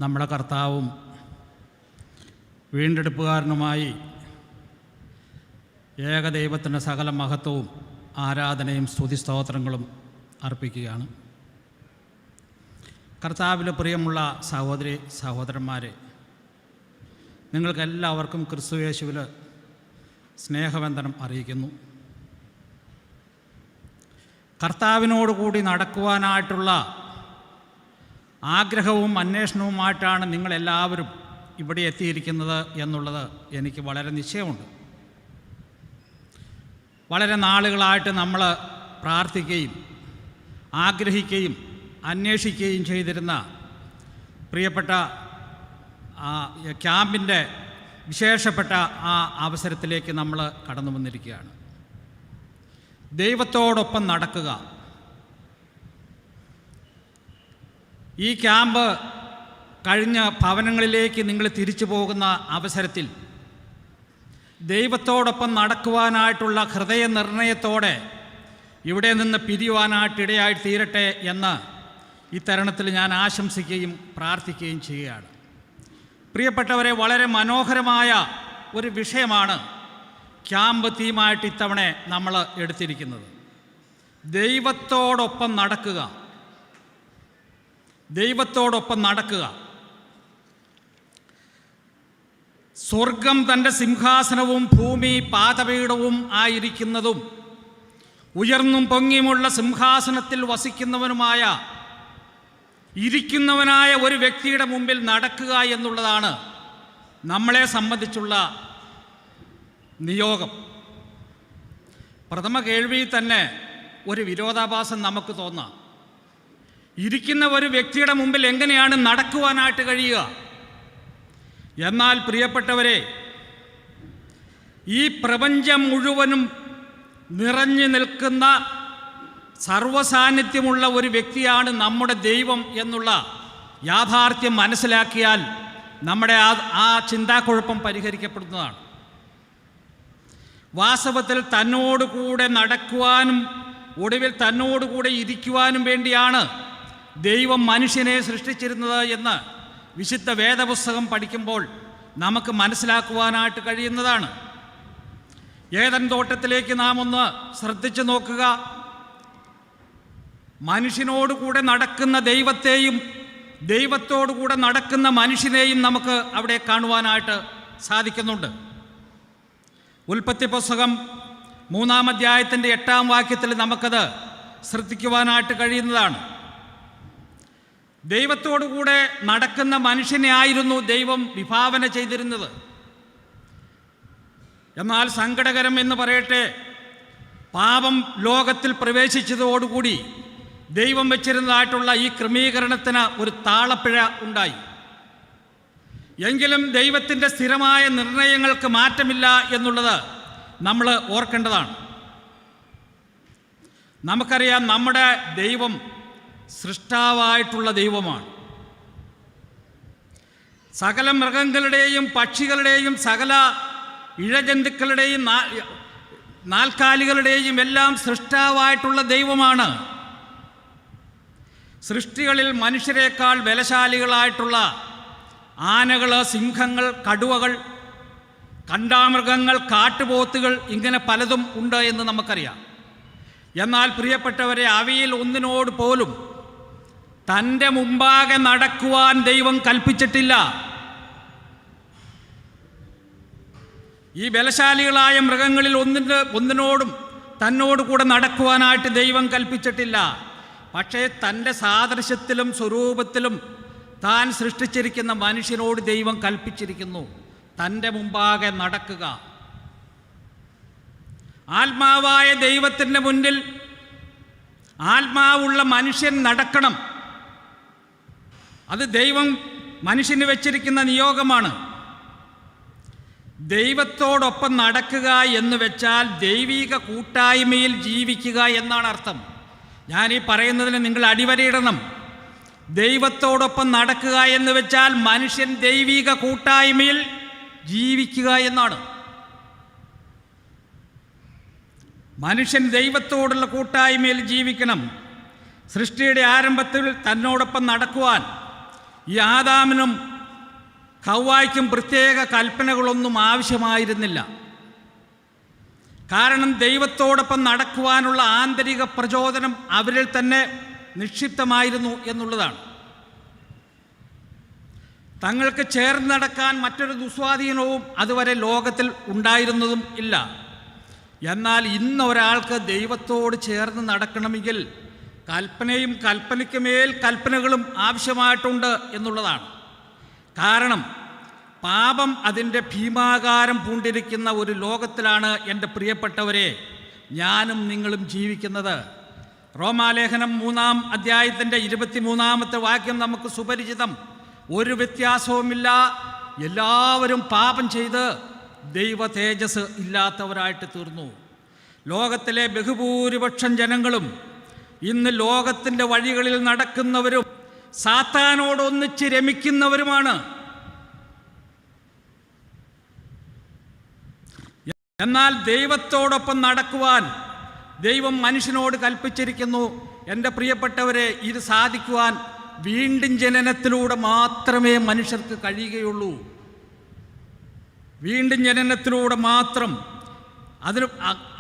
നമ്മുടെ കർത്താവും വീണ്ടെടുപ്പുകാരനുമായി ഏകദൈവത്തിൻ്റെ സകല മഹത്വവും ആരാധനയും സ്തുതിസ്തോത്രങ്ങളും അർപ്പിക്കുകയാണ്. കർത്താവിൽ പ്രിയമുള്ള സഹോദരി സഹോദരന്മാരെ, നിങ്ങൾക്കെല്ലാവർക്കും ക്രിസ്തുയേശുവിൽ സ്നേഹവന്ദനം അറിയിക്കുന്നു. കർത്താവിനോടുകൂടി നടക്കുവാനായിട്ടുള്ള ആഗ്രഹവും അന്വേഷണവുമായിട്ടാണ് നിങ്ങളെല്ലാവരും ഇവിടെ എത്തിയിരിക്കുന്നത് എന്നുള്ളത് എനിക്ക് വളരെ നിശ്ചയമുണ്ട്. വളരെ നാളുകളായിട്ട് നമ്മൾ പ്രാർത്ഥിക്കുകയും ആഗ്രഹിക്കുകയും അന്വേഷിക്കുകയും ചെയ്തിരുന്ന പ്രിയപ്പെട്ട ക്യാമ്പിൻ്റെ വിശേഷപ്പെട്ട ആ അവസരത്തിലേക്ക് നമ്മൾ കടന്നു വന്നിരിക്കുകയാണ്. ദൈവത്തോടൊപ്പം നടക്കുക. ഈ ക്യാമ്പ് കഴിഞ്ഞ ഭവനങ്ങളിലേക്ക് നിങ്ങൾ തിരിച്ചു പോകുന്ന അവസരത്തിൽ ദൈവത്തോടൊപ്പം നടക്കുവാനായിട്ടുള്ള ഹൃദയനിർണയത്തോടെ ഇവിടെ നിന്ന് പിരിയുവാനായിട്ടിടയായി തീരട്ടെ എന്ന് ഈ തരുണത്തിൽ ഞാൻ ആശംസിക്കുകയും പ്രാർത്ഥിക്കുകയും ചെയ്യുകയാണ്. പ്രിയപ്പെട്ടവരെ, വളരെ മനോഹരമായ ഒരു വിഷയമാണ് ക്യാമ്പ് തീമായിട്ട് ഇത്തവണ നമ്മൾ എടുത്തിരിക്കുന്നത്. ദൈവത്തോടൊപ്പം നടക്കുക. ദൈവത്തോടൊപ്പം നടക്കുക. സ്വർഗം തൻ്റെ സിംഹാസനവും ഭൂമി പാദപീഠവും ആയിരിക്കുന്നതും ഉയർന്നും പൊങ്ങിയുമുള്ള സിംഹാസനത്തിൽ വസിക്കുന്നവനുമായ ഇരിക്കുന്നവനായ ഒരു വ്യക്തിയുടെ മുമ്പിൽ നടക്കുക എന്നുള്ളതാണ് നമ്മളെ സംബന്ധിച്ചുള്ള നിയോഗം. പ്രഥമ കേൾവിയിൽ തന്നെ ഒരു വിരോധാഭാസം നമുക്ക് തോന്നാം. ഇരിക്കുന്ന ഒരു വ്യക്തിയുടെ മുമ്പിൽ എങ്ങനെയാണ് നടക്കുവാനായിട്ട് കഴിയുക? എന്നാൽ പ്രിയപ്പെട്ടവരെ, ഈ പ്രപഞ്ചം മുഴുവനും നിറഞ്ഞു നിൽക്കുന്ന സർവസാന്നിധ്യമുള്ള ഒരു വ്യക്തിയാണ് നമ്മുടെ ദൈവം എന്നുള്ള യാഥാർത്ഥ്യം മനസ്സിലാക്കിയാൽ നമ്മുടെ ആ ചിന്താക്കുഴപ്പം പരിഹരിക്കപ്പെടുന്നതാണ്. വാസ്തവത്തിൽ തന്നോടുകൂടെ നടക്കുവാനും ഒടുവിൽ തന്നോടുകൂടെ ഇരിക്കുവാനും വേണ്ടിയാണ് ദൈവം മനുഷ്യനെ സൃഷ്ടിച്ചിരുന്നത് എന്ന് വിശുദ്ധ വേദപുസ്തകം പഠിക്കുമ്പോൾ നമുക്ക് മനസ്സിലാക്കുവാനായിട്ട് കഴിയുന്നതാണ്. ഏദൻ തോട്ടത്തിലേക്ക് നാം ഒന്ന് ശ്രദ്ധിച്ചു നോക്കുക. മനുഷ്യനോടുകൂടെ നടക്കുന്ന ദൈവത്തെയും ദൈവത്തോടുകൂടെ നടക്കുന്ന മനുഷ്യനെയും നമുക്ക് അവിടെ കാണുവാനായിട്ട് സാധിക്കുന്നുണ്ട്. ഉൽപ്പത്തി പുസ്തകം 3-ാം അധ്യായത്തിൻ്റെ 8-ാം വാക്യത്തിൽ നമുക്കത് ശ്രദ്ധിക്കുവാനായിട്ട് കഴിയുന്നതാണ്. ദൈവത്തോടുകൂടെ നടക്കുന്ന മനുഷ്യനെ ആയിരുന്നു ദൈവം വിഭാവന ചെയ്തിരുന്നത്. എന്നാൽ സങ്കടകരം എന്ന് പറയട്ടെ, പാപം ലോകത്തിൽ പ്രവേശിച്ചതോടുകൂടി ദൈവം വെച്ചിരുന്നതായിട്ടുള്ള ഈ ക്രമീകരണത്തിന് ഒരു താളപ്പിഴ ഉണ്ടായി. എങ്കിലും ദൈവത്തിൻ്റെ സ്ഥിരമായ നിർണയങ്ങൾക്ക് മാറ്റമില്ല എന്നുള്ളത് നമ്മൾ ഓർക്കേണ്ടതാണ്. നമുക്കറിയാം, നമ്മുടെ ദൈവം സൃഷ്ടാവായിട്ടുള്ള ദൈവമാണ്. സകല മൃഗങ്ങളുടെയും പക്ഷികളുടെയും സകല ഇഴജന്തുക്കളുടെയും നാൽക്കാലികളുടെയും എല്ലാം സൃഷ്ടാവായിട്ടുള്ള ദൈവമാണ്. സൃഷ്ടികളിൽ മനുഷ്യരെക്കാൾ ബലശാലികളായിട്ടുള്ള ആനകൾ, സിംഹങ്ങൾ, കടുവകൾ, കണ്ടാമൃഗങ്ങൾ, കാട്ടുപോത്തുകൾ, ഇങ്ങനെ പലതും ഉണ്ട് എന്ന് നമുക്കറിയാം. എന്നാൽ പ്രിയപ്പെട്ടവരെ, അവയിൽ ഒന്നിനോട് പോലും തൻ്റെ മുമ്പാകെ നടക്കുവാൻ ദൈവം കൽപ്പിച്ചിട്ടില്ല. ഈ ബലശാലികളായ മൃഗങ്ങളിൽ ഒന്നിനോടും തന്നോട് കൂടെ നടക്കുവാനായിട്ട് ദൈവം കൽപ്പിച്ചിട്ടില്ല. പക്ഷേ തൻ്റെ സാദൃശ്യത്തിലും സ്വരൂപത്തിലും താൻ സൃഷ്ടിച്ചിരിക്കുന്ന മനുഷ്യനോട് ദൈവം കൽപ്പിച്ചിരിക്കുന്നു, തൻ്റെ മുമ്പാകെ നടക്കുക. ആത്മാവായ ദൈവത്തിൻ്റെ മുന്നിൽ ആത്മാവുള്ള മനുഷ്യൻ നടക്കണം. അത് ദൈവം മനുഷ്യന് വെച്ചിരിക്കുന്ന നിയോഗമാണ്. ദൈവത്തോടൊപ്പം നടക്കുക എന്ന് വെച്ചാൽ ദൈവിക കൂട്ടായ്മയിൽ ജീവിക്കുക എന്നാണ് അർത്ഥം. ഞാൻ ഈ പറയുന്നതിന് നിങ്ങൾ അടിവരയിടണം. ദൈവത്തോടൊപ്പം നടക്കുക എന്ന് വെച്ചാൽ മനുഷ്യൻ ദൈവിക കൂട്ടായ്മയിൽ ജീവിക്കുക എന്നാണ്. മനുഷ്യൻ ദൈവത്തോടുള്ള കൂട്ടായ്മയിൽ ജീവിക്കണം. സൃഷ്ടിയുടെ ആരംഭത്തിൽ തന്നോടൊപ്പം നടക്കുവാൻ ഈ ആദാമിനും ഹവ്വായ്ക്കും പ്രത്യേക കൽപ്പനകളൊന്നും ആവശ്യമായിരുന്നില്ല. കാരണം ദൈവത്തോടൊപ്പം നടക്കുവാനുള്ള ആന്തരിക പ്രചോദനം അവരിൽ തന്നെ നിക്ഷിപ്തമായിരുന്നു എന്നുള്ളതാണ്. തങ്ങൾക്ക് ചേർന്ന് നടക്കാൻ മറ്റൊരു ദുസ്വാധീനവും അതുവരെ ലോകത്തിൽ ഉണ്ടായിരുന്നതും ഇല്ല. എന്നാൽ ഇന്ന് ഒരാൾക്ക് ദൈവത്തോട് ചേർന്ന് നടക്കണമെങ്കിൽ കൽപ്പനയും കൽപ്പനയ്ക്ക് മേൽ കൽപ്പനകളും ആവശ്യമായിട്ടുണ്ട് എന്നുള്ളതാണ്. കാരണം പാപം അതിൻ്റെ ഭീമാകാരം പൂണ്ടിരിക്കുന്ന ഒരു ലോകത്തിലാണ് എൻ്റെ പ്രിയപ്പെട്ടവരെ ഞാനും നിങ്ങളും ജീവിക്കുന്നത്. റോമാലേഖനം 3-ാം അധ്യായത്തിൻ്റെ 23-ാമത്തെ വാക്യം നമുക്ക് സുപരിചിതം. ഒരു വ്യത്യാസവുമില്ല, എല്ലാവരും പാപം ചെയ്ത് ദൈവ തേജസ് ഇല്ലാത്തവരായിട്ട് തീർന്നു. ലോകത്തിലെ ബഹുഭൂരിപക്ഷം ജനങ്ങളും ഇന്ന് ലോകത്തിൻ്റെ വഴികളിൽ നടക്കുന്നവരും സാത്താനോടൊന്നിച്ച് രമിക്കുന്നവരുമാണ്. എന്നാൽ ദൈവത്തോടൊപ്പം നടക്കുവാൻ ദൈവം മനുഷ്യനോട് കൽപ്പിച്ചിരിക്കുന്നു. എൻ്റെ പ്രിയപ്പെട്ടവരെ, ഇത് സാധിക്കുവാൻ വീണ്ടും ജനനത്തിലൂടെ മാത്രമേ മനുഷ്യർക്ക് കഴിയുകയുള്ളൂ. വീണ്ടും ജനനത്തിലൂടെ മാത്രം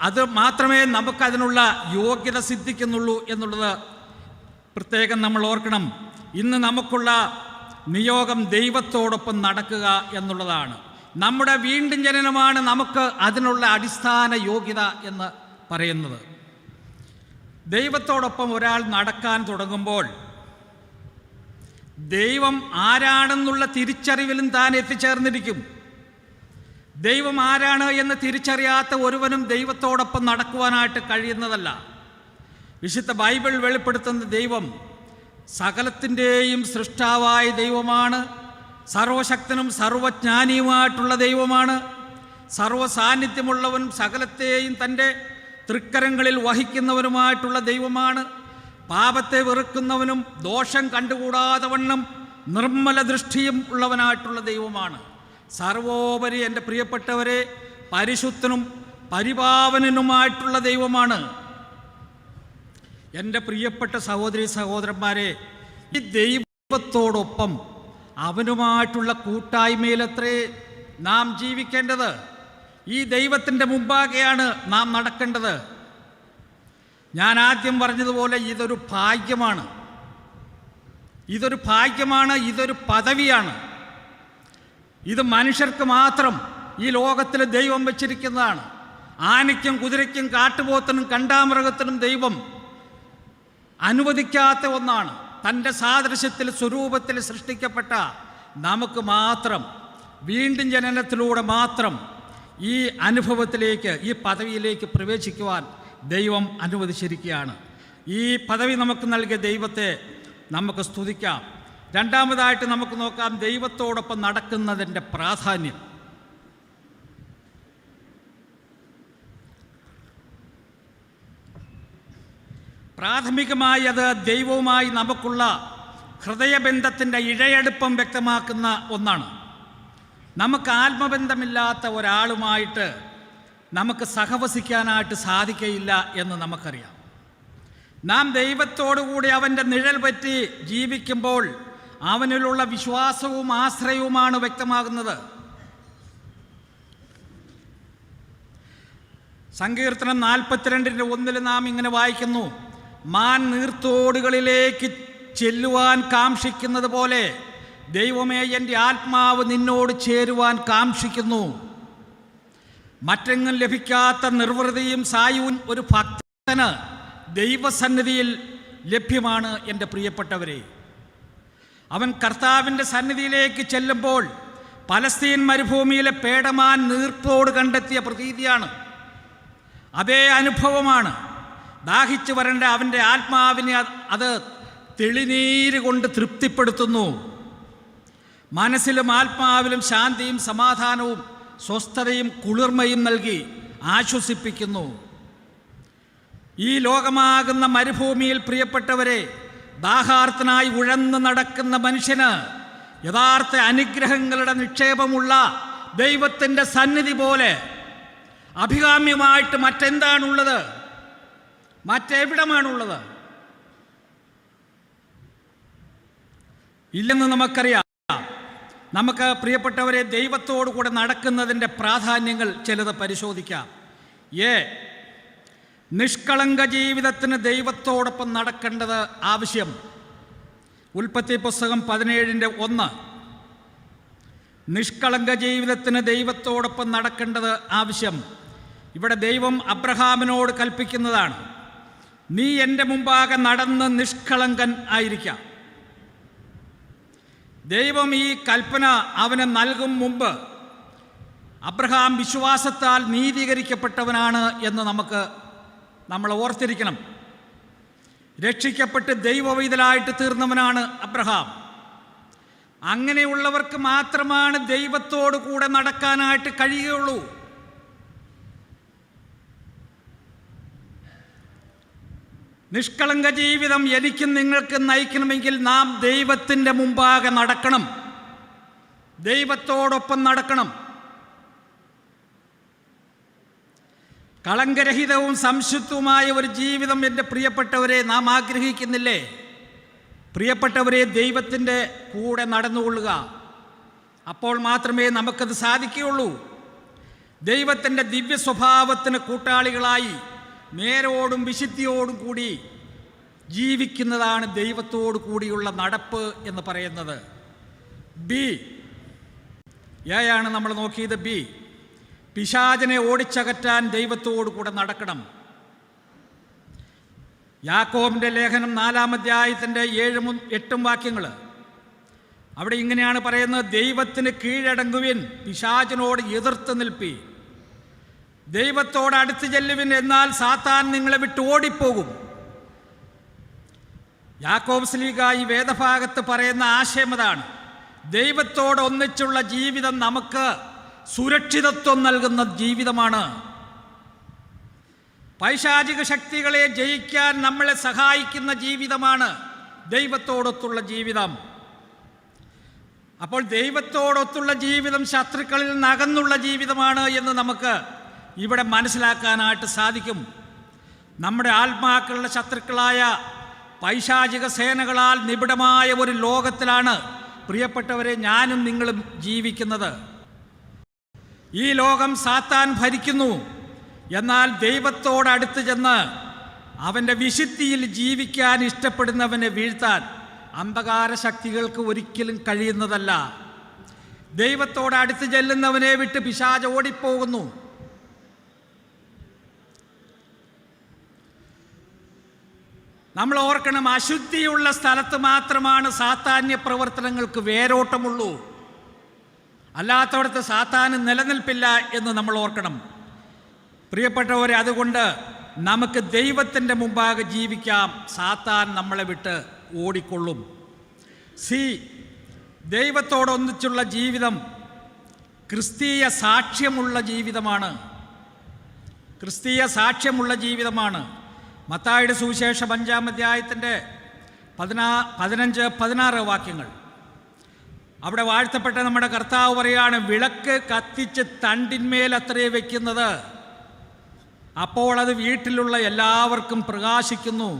അത് മാത്രമേ നമുക്കതിനുള്ള യോഗ്യത സിദ്ധിക്കുന്നുള്ളൂ എന്നുള്ളത് പ്രത്യേകം നമ്മൾ ഓർക്കണം. ഇന്ന് നമുക്കുള്ള നിയോഗം ദൈവത്തോടൊപ്പം നടക്കുക എന്നുള്ളതാണ്. നമ്മുടെ വീണ്ടും ജനനമാണ് നമുക്ക് അതിനുള്ള അടിസ്ഥാന യോഗ്യത എന്ന് പറയുന്നത്. ദൈവത്തോടൊപ്പം ഒരാൾ നടക്കാൻ തുടങ്ങുമ്പോൾ ദൈവം ആരാണെന്നുള്ള തിരിച്ചറിവിലും താൻ എത്തിച്ചേർന്നിരിക്കും. ദൈവം ആരാണ് എന്ന് തിരിച്ചറിയാത്ത ഒരുവനും ദൈവത്തോടൊപ്പം നടക്കുവാനായിട്ട് കഴിയുന്നതല്ല. വിശുദ്ധ ബൈബിൾ വെളിപ്പെടുത്തുന്ന ദൈവം സകലത്തിൻ്റെയും സൃഷ്ടാവായ ദൈവമാണ്. സർവശക്തനും സർവജ്ഞാനിയുമായിട്ടുള്ള ദൈവമാണ്. സർവസാന്നിധ്യമുള്ളവനും സകലത്തെയും തൻ്റെ തൃക്കരങ്ങളിൽ വഹിക്കുന്നവനുമായിട്ടുള്ള ദൈവമാണ്. പാപത്തെ വെറുക്കുന്നവനും ദോഷം കണ്ടുകൂടാതെ വണ്ണം നിർമ്മല ദൃഷ്ടിയും ഉള്ളവനായിട്ടുള്ള ദൈവമാണ്. സർവോപരി എൻ്റെ പ്രിയപ്പെട്ടവരെ പരിശുദ്ധനും പരിപാവനനുമായിട്ടുള്ള ദൈവമാണ്. എൻ്റെ പ്രിയപ്പെട്ട സഹോദരി സഹോദരന്മാരെ, ഈ ദൈവത്തോടൊപ്പം അവനുമായിട്ടുള്ള കൂട്ടായ്മയിലത്രേ നാം ജീവിക്കേണ്ടത്. ഈ ദൈവത്തിൻ്റെ മുമ്പാകെയാണ് നാം നടക്കേണ്ടത്. ഞാൻ ആദ്യം പറഞ്ഞതുപോലെ ഇതൊരു ഭാഗ്യമാണ്, ഇതൊരു പദവിയാണ്. ഇത് മനുഷ്യർക്ക് മാത്രം ഈ ലോകത്തിൽ ദൈവം വച്ചിരിക്കുന്നതാണ്. ആനയ്ക്കും കുതിരയ്ക്കും കാട്ടുപോത്തിനും കണ്ടാമൃഗത്തിനും ദൈവം അനുവദിക്കാത്ത ഒന്നാണ്. തൻ്റെ സാദൃശ്യത്തിൽ സ്വരൂപത്തിൽ സൃഷ്ടിക്കപ്പെട്ട നമുക്ക് മാത്രം വീണ്ടും ജനനത്തിലൂടെ മാത്രം ഈ അനുഭവത്തിലേക്ക്, ഈ പദവിയിലേക്ക് പ്രവേശിക്കുവാൻ ദൈവം അനുവദിച്ചിരിക്കുകയാണ്. ഈ പദവി നമുക്ക് നൽകിയ ദൈവത്തെ നമുക്ക് സ്തുതിക്കാം. രണ്ടാമതായിട്ട് നമുക്ക് നോക്കാം ദൈവത്തോടൊപ്പം നടക്കുന്നതിൻ്റെ പ്രാധാന്യം. പ്രാഥമികമായി അത് ദൈവവുമായി നമുക്കുള്ള ഹൃദയബന്ധത്തിൻ്റെ ഇഴയടുപ്പം വ്യക്തമാക്കുന്ന ഒന്നാണ്. നമുക്ക് ആത്മബന്ധമില്ലാത്ത ഒരാളുമായിട്ട് നമുക്ക് സഹവസിക്കാനായിട്ട് സാധിക്കയില്ല എന്ന് നമുക്കറിയാം. നാം ദൈവത്തോടുകൂടി അവൻ്റെ നിഴൽ പറ്റി ജീവിക്കുമ്പോൾ അവനിലുള്ള വിശ്വാസവും ആശ്രയവുമാണ് വ്യക്തമാകുന്നത്. സങ്കീർത്തനം 42:1 നാം ഇങ്ങനെ വായിക്കുന്നു: മാൻ നീർത്തോടുകളിലേക്ക് ചെല്ലുവാൻ കാംക്ഷിക്കുന്നത് പോലെ ദൈവമേ, എൻ്റെ ആത്മാവ് നിന്നോട് ചേരുവാൻ കാംക്ഷിക്കുന്നു. മറ്റെങ്ങും ലഭിക്കാത്ത നിർവൃതിയും സായുവും ഒരു ഭക്തന് ദൈവസന്നിധിയിൽ ലഭ്യമാണ്. എൻ്റെ പ്രിയപ്പെട്ടവരെ, അവൻ കർത്താവിൻ്റെ സന്നിധിയിലേക്ക് ചെല്ലുമ്പോൾ പലസ്തീൻ മരുഭൂമിയിലെ പേടമാൻ നീർപ്പോട് കണ്ടെത്തിയ പ്രതീതിയാണ്. അതേ അനുഭവമാണ്. ദാഹിച്ചു വരേണ്ട അവൻ്റെ ആത്മാവിനെ അത് തെളിനീര് കൊണ്ട് തൃപ്തിപ്പെടുത്തുന്നു. മനസ്സിലും ആത്മാവിലും ശാന്തിയും സമാധാനവും സ്വസ്ഥതയും കുളിർമയും നൽകി ആശ്വസിപ്പിക്കുന്നു. ഈ ലോകമാകുന്ന മരുഭൂമിയിൽ പ്രിയപ്പെട്ടവരെ, ദാഹാർത്തനായി ഉഴന്നു നടക്കുന്ന മനുഷ്യന് യഥാർത്ഥ അനുഗ്രഹങ്ങളുടെ നിക്ഷേപമുള്ള ദൈവത്തിൻ്റെ സന്നിധി പോലെ അഭികാമ്യമായിട്ട് മറ്റെന്താണുള്ളത്? മറ്റെവിടമാണുള്ളത്? ഇല്ലെന്ന് നമുക്കറിയാം. നമുക്ക് പ്രിയപ്പെട്ടവരെ ദൈവത്തോടു കൂടെ നടക്കുന്നതിൻ്റെ പ്രാധാന്യങ്ങൾ ചിലത് പരിശോധിക്കാം. നിഷ്കളങ്ക ജീവിതത്തിന് ദൈവത്തോടൊപ്പം നടക്കേണ്ടത് ആവശ്യം. ഉൽപ്പത്തി പുസ്തകം 17:1. നിഷ്കളങ്ക ജീവിതത്തിന് ദൈവത്തോടൊപ്പം നടക്കേണ്ടത് ആവശ്യം. ഇവിടെ ദൈവം അബ്രഹാമിനോട് കൽപ്പിക്കുന്നതാണ്, നീ എൻ്റെ മുമ്പാകെ നടന്ന് നിഷ്കളങ്കൻ ആയിരിക്കാം. ദൈവം ഈ കൽപ്പന അവന് നൽകും മുമ്പ് അബ്രഹാം വിശ്വാസത്താൽ നീതീകരിക്കപ്പെട്ടവനാണ് എന്ന് നമ്മൾ ഓർത്തിരിക്കണം. രക്ഷിക്കപ്പെട്ട് ദൈവവൈതലായിട്ട് തീർന്നവനാണ് അബ്രഹാം. അങ്ങനെയുള്ളവർക്ക് മാത്രമാണ് ദൈവത്തോടു കൂടെ നടക്കാനായിട്ട് കഴിയുകയുള്ളൂ. നിഷ്കളങ്ക ജീവിതം എനിക്കും നിങ്ങൾക്ക് നയിക്കണമെങ്കിൽ നാം ദൈവത്തിൻ്റെ മുമ്പാകെ നടക്കണം, ദൈവത്തോടൊപ്പം നടക്കണം. കളങ്കരഹിതവും സംശുദ്ധവുമായ ഒരു ജീവിതം എൻ്റെ പ്രിയപ്പെട്ടവരെ നാം ആഗ്രഹിക്കുന്നില്ലേ? പ്രിയപ്പെട്ടവരെ, ദൈവത്തിൻ്റെ കൂടെ നടന്നുകൊള്ളുക. അപ്പോൾ മാത്രമേ നമുക്കത് സാധിക്കുകയുള്ളൂ. ദൈവത്തിൻ്റെ ദിവ്യ സ്വഭാവത്തിന് കൂട്ടാളികളായി നേരോടും വിശുദ്ധിയോടും കൂടി ജീവിക്കുന്നതാണ് ദൈവത്തോടു കൂടിയുള്ള നടപ്പ് എന്ന് പറയുന്നത്. യാണ് നമ്മൾ നോക്കിയത്. പിശാചിനെ ഓടിച്ചകറ്റാൻ ദൈവത്തോടു കൂടെ നടക്കണം. യാക്കോബിൻ്റെ ലേഖനം 4-ാം അധ്യായത്തിൻ്റെ 7-8 വാക്യങ്ങൾ അവിടെ ഇങ്ങനെയാണ് പറയുന്നത്, ദൈവത്തിന് കീഴടങ്ങുവിൻ, പിശാചിനോട് എതിർത്ത് നിൽപ്പി. ദൈവത്തോട് അടുത്ത് ചെല്ലുവിൻ, എന്നാൽ സാത്താൻ നിങ്ങളെ വിട്ട് ഓടിപ്പോകും. യാക്കോബ് ശ്ലീഹ ഈ വേദഭാഗത്ത് പറയുന്ന ആശയം അതാണ്. ദൈവത്തോട് ഒന്നിച്ചുള്ള ജീവിതം നമുക്ക് സുരക്ഷിതത്വം നൽകുന്ന ജീവിതമാണ്. പൈശാചിക ശക്തികളെ ജയിക്കാൻ നമ്മളെ സഹായിക്കുന്ന ജീവിതമാണ് ദൈവത്തോടൊത്തുള്ള ജീവിതം. അപ്പോൾ ദൈവത്തോടൊത്തുള്ള ജീവിതം ശത്രുക്കളിൽ നിന്ന് അകന്നുള്ള ജീവിതമാണ് എന്ന് നമുക്ക് ഇവിടെ മനസ്സിലാക്കാനായിട്ട് സാധിക്കും. നമ്മുടെ ആത്മാക്കളുടെ ശത്രുക്കളായ പൈശാചിക സേനകളാൽ നിബിഡമായ ഒരു ലോകത്തിലാണ് പ്രിയപ്പെട്ടവരെ ഞാനും നിങ്ങളും ജീവിക്കുന്നത്. ഈ ലോകം സാത്താൻ ഭരിക്കുന്നു. എന്നാൽ ദൈവത്തോടടുത്ത് ചെന്ന് അവൻ്റെ വിശുദ്ധിയിൽ ജീവിക്കാൻ ഇഷ്ടപ്പെടുന്നവനെ വീഴ്ത്താൻ അന്ധകാര ശക്തികൾക്ക് ഒരിക്കലും കഴിയുന്നതല്ല. ദൈവത്തോടടുത്ത് ചെല്ലുന്നവനെ വിട്ട് പിശാച് ഓടിപ്പോകുന്നു. നമ്മൾ ഓർക്കണം, അശുദ്ധിയുള്ള സ്ഥലത്ത് മാത്രമാണ് സാത്താന്യ പ്രവർത്തനങ്ങൾക്ക് വേരോട്ടമുള്ളൂ. അല്ലാത്തവിടത്ത് സാത്താന് നിലനിൽപ്പില്ല എന്ന് നമ്മൾ ഓർക്കണം. പ്രിയപ്പെട്ടവരെ, അതുകൊണ്ട് നമുക്ക് ദൈവത്തിൻ്റെ മുമ്പാകെ ജീവിക്കാം. സാത്താൻ നമ്മളെ വിട്ട് ഓടിക്കൊള്ളും. ദൈവത്തോടൊന്നിച്ചുള്ള ജീവിതം ക്രിസ്തീയ സാക്ഷ്യമുള്ള ജീവിതമാണ്. ക്രിസ്തീയ സാക്ഷ്യമുള്ള ജീവിതമാണ്. മത്തായിയുടെ സുവിശേഷം 5-ാം അധ്യായത്തിൻ്റെ 15-16 വാക്യങ്ങൾ അവിടെ വാഴ്ത്തപ്പെട്ട നമ്മുടെ കർത്താവ് പറയാണ്, വിളക്ക് കത്തിച്ച് തണ്ടിന്മേൽ അത്രേ വയ്ക്കുന്നത്, അപ്പോൾ അത് വീട്ടിലുള്ള എല്ലാവർക്കും പ്രകാശിക്കുന്നു.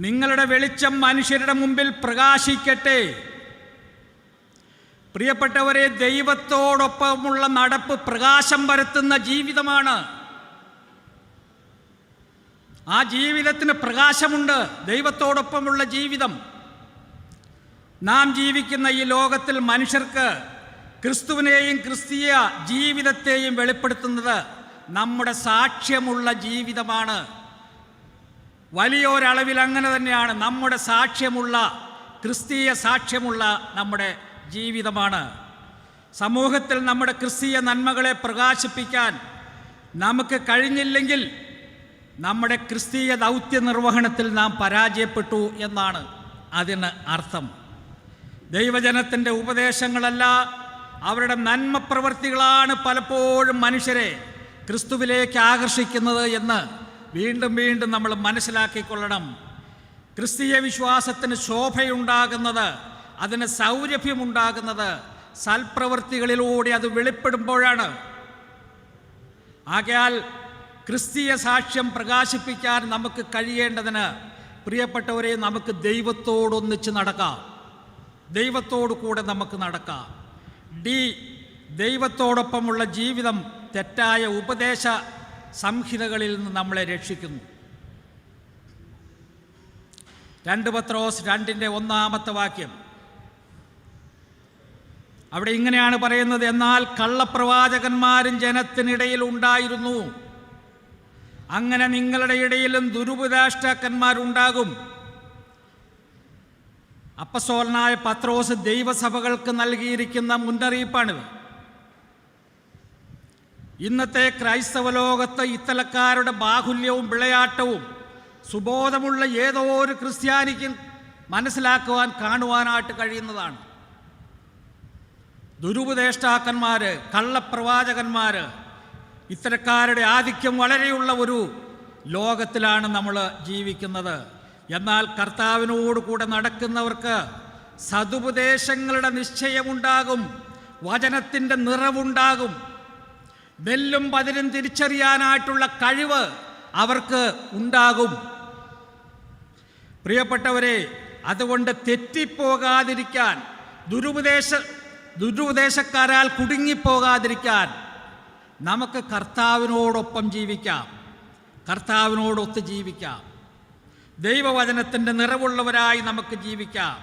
നിങ്ങളുടെ വെളിച്ചം മനുഷ്യരുടെ മുമ്പിൽ പ്രകാശിക്കട്ടെ. പ്രിയപ്പെട്ടവരെ, ദൈവത്തോടൊപ്പമുള്ള നടപ്പ് പ്രകാശം പരത്തുന്ന ജീവിതമാണ്. ആ ജീവിതത്തിന് പ്രകാശമുണ്ട്. ദൈവത്തോടൊപ്പമുള്ള ജീവിതം. നാം ജീവിക്കുന്ന ഈ ലോകത്തിൽ മനുഷ്യർക്ക് ക്രിസ്തുവിനെയും ക്രിസ്തീയ ജീവിതത്തെയും വെളിപ്പെടുത്തുന്നത് നമ്മുടെ സാക്ഷ്യമുള്ള ജീവിതമാണ്. വലിയൊരളവിൽ അങ്ങനെ തന്നെയാണ്. നമ്മുടെ സാക്ഷ്യമുള്ള, ക്രിസ്തീയ സാക്ഷ്യമുള്ള നമ്മുടെ ജീവിതമാണ്. സമൂഹത്തിൽ നമ്മുടെ ക്രിസ്തീയ നന്മകളെ പ്രകാശിപ്പിക്കാൻ നമുക്ക് കഴിഞ്ഞില്ലെങ്കിൽ നമ്മുടെ ക്രിസ്തീയ ദൗത്യ നിർവഹണത്തിൽ നാം പരാജയപ്പെട്ടു എന്നാണ് അതിന് അർത്ഥം. ദൈവജനത്തിൻ്റെ ഉപദേശങ്ങളല്ല, അവരുടെ നന്മ പ്രവൃത്തികളാണ് പലപ്പോഴും മനുഷ്യരെ ക്രിസ്തുവിലേക്ക് ആകർഷിക്കുന്നത് എന്ന് വീണ്ടും വീണ്ടും നമ്മൾ മനസ്സിലാക്കിക്കൊള്ളണം. ക്രിസ്തീയ വിശ്വാസത്തിന് ശോഭയുണ്ടാകുന്നത്, അതിന് സൗരഭ്യമുണ്ടാകുന്നത് സൽപ്രവൃത്തികളിലൂടെ അത് വെളിപ്പെടുമ്പോഴാണ്. ആകയാൽ ക്രിസ്തീയ സാക്ഷ്യം പ്രകാശിപ്പിക്കാൻ നമുക്ക് കഴിയേണ്ടതിന് പ്രിയപ്പെട്ടവരെ, നമുക്ക് ദൈവത്തോടൊന്നിച്ച് നടക്കാം, ദൈവത്തോടു കൂടെ നമുക്ക് നടക്കാം. ഡി, ദൈവത്തോടൊപ്പമുള്ള ജീവിതം തെറ്റായ ഉപദേശ സംഹിതകളിൽ നിന്ന് നമ്മളെ രക്ഷിക്കുന്നു. 2 പത്രോസ് 2:1 അവിടെ ഇങ്ങനെയാണ് പറയുന്നത്: എന്നാൽ കള്ളപ്രവാചകന്മാരും ജനത്തിനിടയിൽ ഉണ്ടായിരുന്നു, അങ്ങനെ നിങ്ങളുടെ ഇടയിലും ദുരുപദേഷ്ടാക്കന്മാരുണ്ടാകും. അപ്പസ്തോലനായ പത്രോസ് ദൈവസഭകൾക്ക് നൽകിയിരിക്കുന്ന മുന്നറിയിപ്പാണിത്. ഇന്നത്തെ ക്രൈസ്തവ ലോകത്ത് ഇത്തരക്കാരുടെ ബാഹുല്യവും വിളയാട്ടവും സുബോധമുള്ള ഏതോ ഒരു ക്രിസ്ത്യാനിക്കും മനസ്സിലാക്കുവാൻ, കാണുവാനായിട്ട് കഴിയുന്നതാണ്. ദുരുപദേഷ്ടാക്കന്മാർ, കള്ളപ്രവാചകന്മാർ, ഇത്തരക്കാരുടെ ആധിക്യം വളരെയുള്ള ഒരു ലോകത്തിലാണ് നമ്മൾ ജീവിക്കുന്നത്. എന്നാൽ കർത്താവിനോട് കൂടെ നടക്കുന്നവർക്ക് സതുപദേശങ്ങളുടെ നിശ്ചയമുണ്ടാകും, വചനത്തിൻ്റെ നിറവുണ്ടാകും, നെല്ലും പതിരും തിരിച്ചറിയാനായിട്ടുള്ള കഴിവ് അവർക്ക് ഉണ്ടാകും. പ്രിയപ്പെട്ടവരെ, അതുകൊണ്ട് തെറ്റിപ്പോകാതിരിക്കാൻ, ദുരുപദേശക്കാരാൽ കുടുങ്ങിപ്പോകാതിരിക്കാൻ നമുക്ക് കർത്താവിനോടൊപ്പം ജീവിക്കാം, കർത്താവിനോടൊത്ത് ജീവിക്കാം, ദൈവവചനത്തിൻ്റെ നിറവുള്ളവരായി നമുക്ക് ജീവിക്കാം.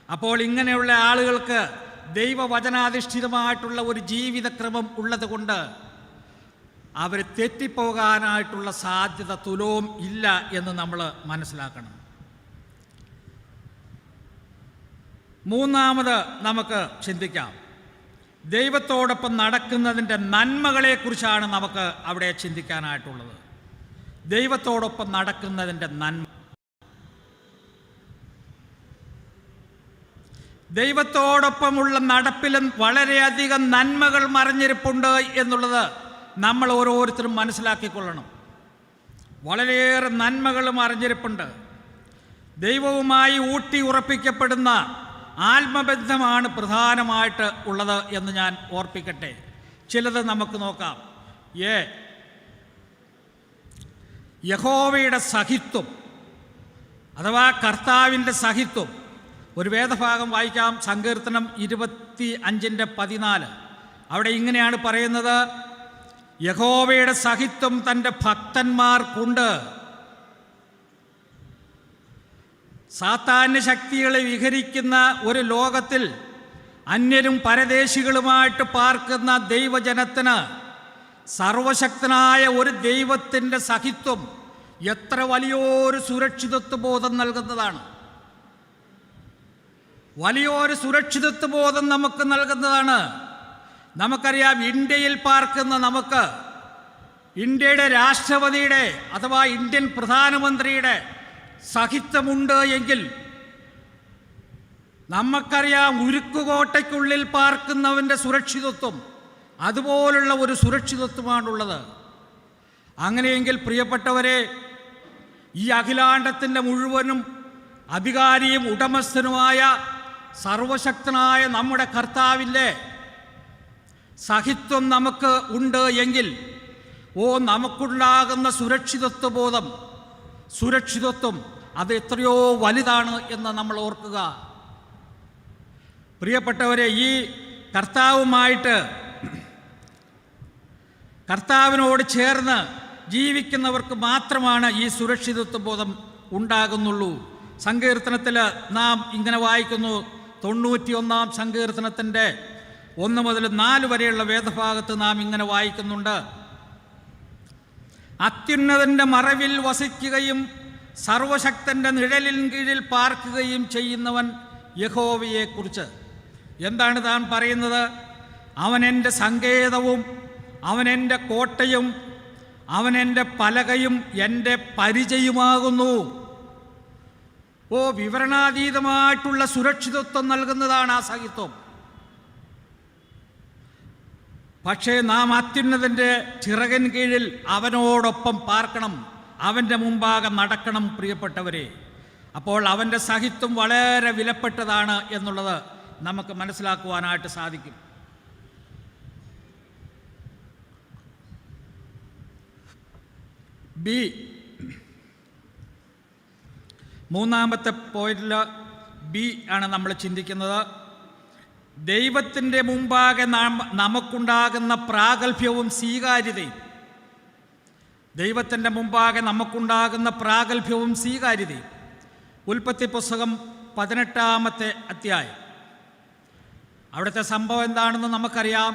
അപ്പോൾ ഇങ്ങനെയുള്ള ആളുകൾക്ക് ദൈവവചനാധിഷ്ഠിതമായിട്ടുള്ള ഒരു ജീവിതക്രമം ഉള്ളത് കൊണ്ട് അവർ തെറ്റിപ്പോകാനായിട്ടുള്ള സാധ്യത തുലോം ഇല്ല എന്ന് നമ്മൾ മനസ്സിലാക്കണം. മൂന്നാമത് നമുക്ക് ചിന്തിക്കാം, ദൈവത്തോടൊപ്പം നടക്കുന്നതിൻ്റെ നന്മകളെക്കുറിച്ചാണ് നമുക്ക് അവിടെ ചിന്തിക്കാനായിട്ടുള്ളത്. ദൈവത്തോടൊപ്പം നടക്കുന്നതിൻ്റെ നന്മ. ദൈവത്തോടൊപ്പമുള്ള നടപ്പിലും വളരെയധികം നന്മകൾ മറിഞ്ഞിരിപ്പുണ്ട് എന്നുള്ളത് നമ്മൾ ഓരോരുത്തരും മനസ്സിലാക്കിക്കൊള്ളണം. വളരെയേറെ നന്മകൾ മറിഞ്ഞിരിപ്പുണ്ട്. ദൈവവുമായി ഊട്ടി ഉറപ്പിക്കപ്പെടുന്ന ആത്മബന്ധമാണ് പ്രധാനമായിട്ട് ഉള്ളത് എന്ന് ഞാൻ ഓർപ്പിക്കട്ടെ. ചിലത് നമുക്ക് നോക്കാം. യഹോവയുടെ സഹിത്വം അഥവാ കർത്താവിൻ്റെ സഹിത്വം. ഒരു വേദഭാഗം വായിക്കാം, സങ്കീർത്തനം 25:14. അവിടെ ഇങ്ങനെയാണ് പറയുന്നത്: യഹോവയുടെ സഹിത്വം തൻ്റെ ഭക്തന്മാർക്കുണ്ട്. സാത്താന്യ ശക്തികളെ വിഹരിക്കുന്ന ഒരു ലോകത്തിൽ അന്യരും പരദേശികളുമായിട്ട് പാർക്കുന്ന ദൈവജനത്തിന് സർവശക്തനായ ഒരു ദൈവത്തിൻ്റെ സഹിത്വം എത്ര വലിയൊരു സുരക്ഷിതത്വ ബോധം നൽകുന്നതാണ്. വലിയൊരു സുരക്ഷിതത്വ ബോധം നമുക്ക് നൽകുന്നതാണ്. നമുക്കറിയാം, ഇന്ത്യയിൽ പാർക്കുന്ന നമുക്ക് ഇന്ത്യയുടെ രാഷ്ട്രപതിയുടെ അഥവാ ഇന്ത്യൻ പ്രധാനമന്ത്രിയുടെ സഹിത്വമുണ്ട് എങ്കിൽ നമുക്കറിയാം ഉരുക്കുകോട്ടയ്ക്കുള്ളിൽ പാർക്കുന്നവൻ്റെ സുരക്ഷിതത്വം അതുപോലുള്ള ഒരു സുരക്ഷിതത്വമാണുള്ളത്. അങ്ങനെയെങ്കിൽ പ്രിയപ്പെട്ടവരെ, ഈ അഖിലാണ്ടത്തിൻ്റെ മുഴുവനും അധികാരിയും ഉടമസ്ഥനുമായ സർവശക്തനായ നമ്മുടെ കർത്താവിൻ്റെ സഹിത്വം നമുക്ക് ഉണ്ട് എങ്കിൽ നമുക്കുണ്ടാകുന്ന സുരക്ഷിതത്വം അത് എത്രയോ വലുതാണ് എന്ന് നമ്മൾ ഓർക്കുക. പ്രിയപ്പെട്ടവരെ, ഈ കർത്താവിനോട് ചേർന്ന് ജീവിക്കുന്നവർക്ക് മാത്രമാണ് ഈ സുരക്ഷിതത്വ ബോധം ഉണ്ടാകുന്നുള്ളൂ. സങ്കീർത്തനത്തിൽ നാം ഇങ്ങനെ വായിക്കുന്നു, 91-ാം സങ്കീർത്തനത്തിൻ്റെ 1 മുതൽ 4 വരെയുള്ള വേദഭാഗത്ത് നാം ഇങ്ങനെ വായിക്കുന്നുണ്ട്: അത്യുന്നതൻ്റെ മറവിൽ വസിക്കുകയും സർവശക്തൻ്റെ നിഴലിൻ കീഴിൽ പാർക്കുകയും ചെയ്യുന്നവൻ യഹോവയെക്കുറിച്ച്. എന്താണ് താൻ പറയുന്നത്? അവൻ എൻ്റെ സങ്കേതവും അവൻ എൻ്റെ കോട്ടയും അവൻ എൻ്റെ പലകയും എൻ്റെ പരിചയമാകുന്നു. വിവരണാതീതമായിട്ടുള്ള സുരക്ഷിതത്വം നൽകുന്നതാണ് ആ സഹിത്വം. പക്ഷേ നാം അത്യുന്നതൻ്റെ ചിറകിൻ കീഴിൽ അവനോടൊപ്പം പാർക്കണം, അവൻ്റെ മുമ്പാകെ നടക്കണം. പ്രിയപ്പെട്ടവരെ, അപ്പോൾ അവൻ്റെ സഹിത്വം വളരെ വിലപ്പെട്ടതാണ് എന്നുള്ളത് നമുക്ക് മനസ്സിലാക്കുവാനായിട്ട് സാധിക്കും. മൂന്നാമത്തെ പോയിന്റിൽ ബി ആണ് നമ്മൾ ചിന്തിക്കുന്നത്. ദൈവത്തിൻ്റെ മുമ്പാകെ നമുക്കുണ്ടാകുന്ന പ്രാഗൽഭ്യവും സ്വീകാര്യതയും. ദൈവത്തിൻ്റെ മുമ്പാകെ നമുക്കുണ്ടാകുന്ന പ്രാഗൽഭ്യവും സ്വീകാര്യതയും. ഉൽപ്പത്തി പുസ്തകം 18-ാമത്തെ അധ്യായം. അവിടുത്തെ സംഭവം എന്താണെന്ന് നമുക്കറിയാം.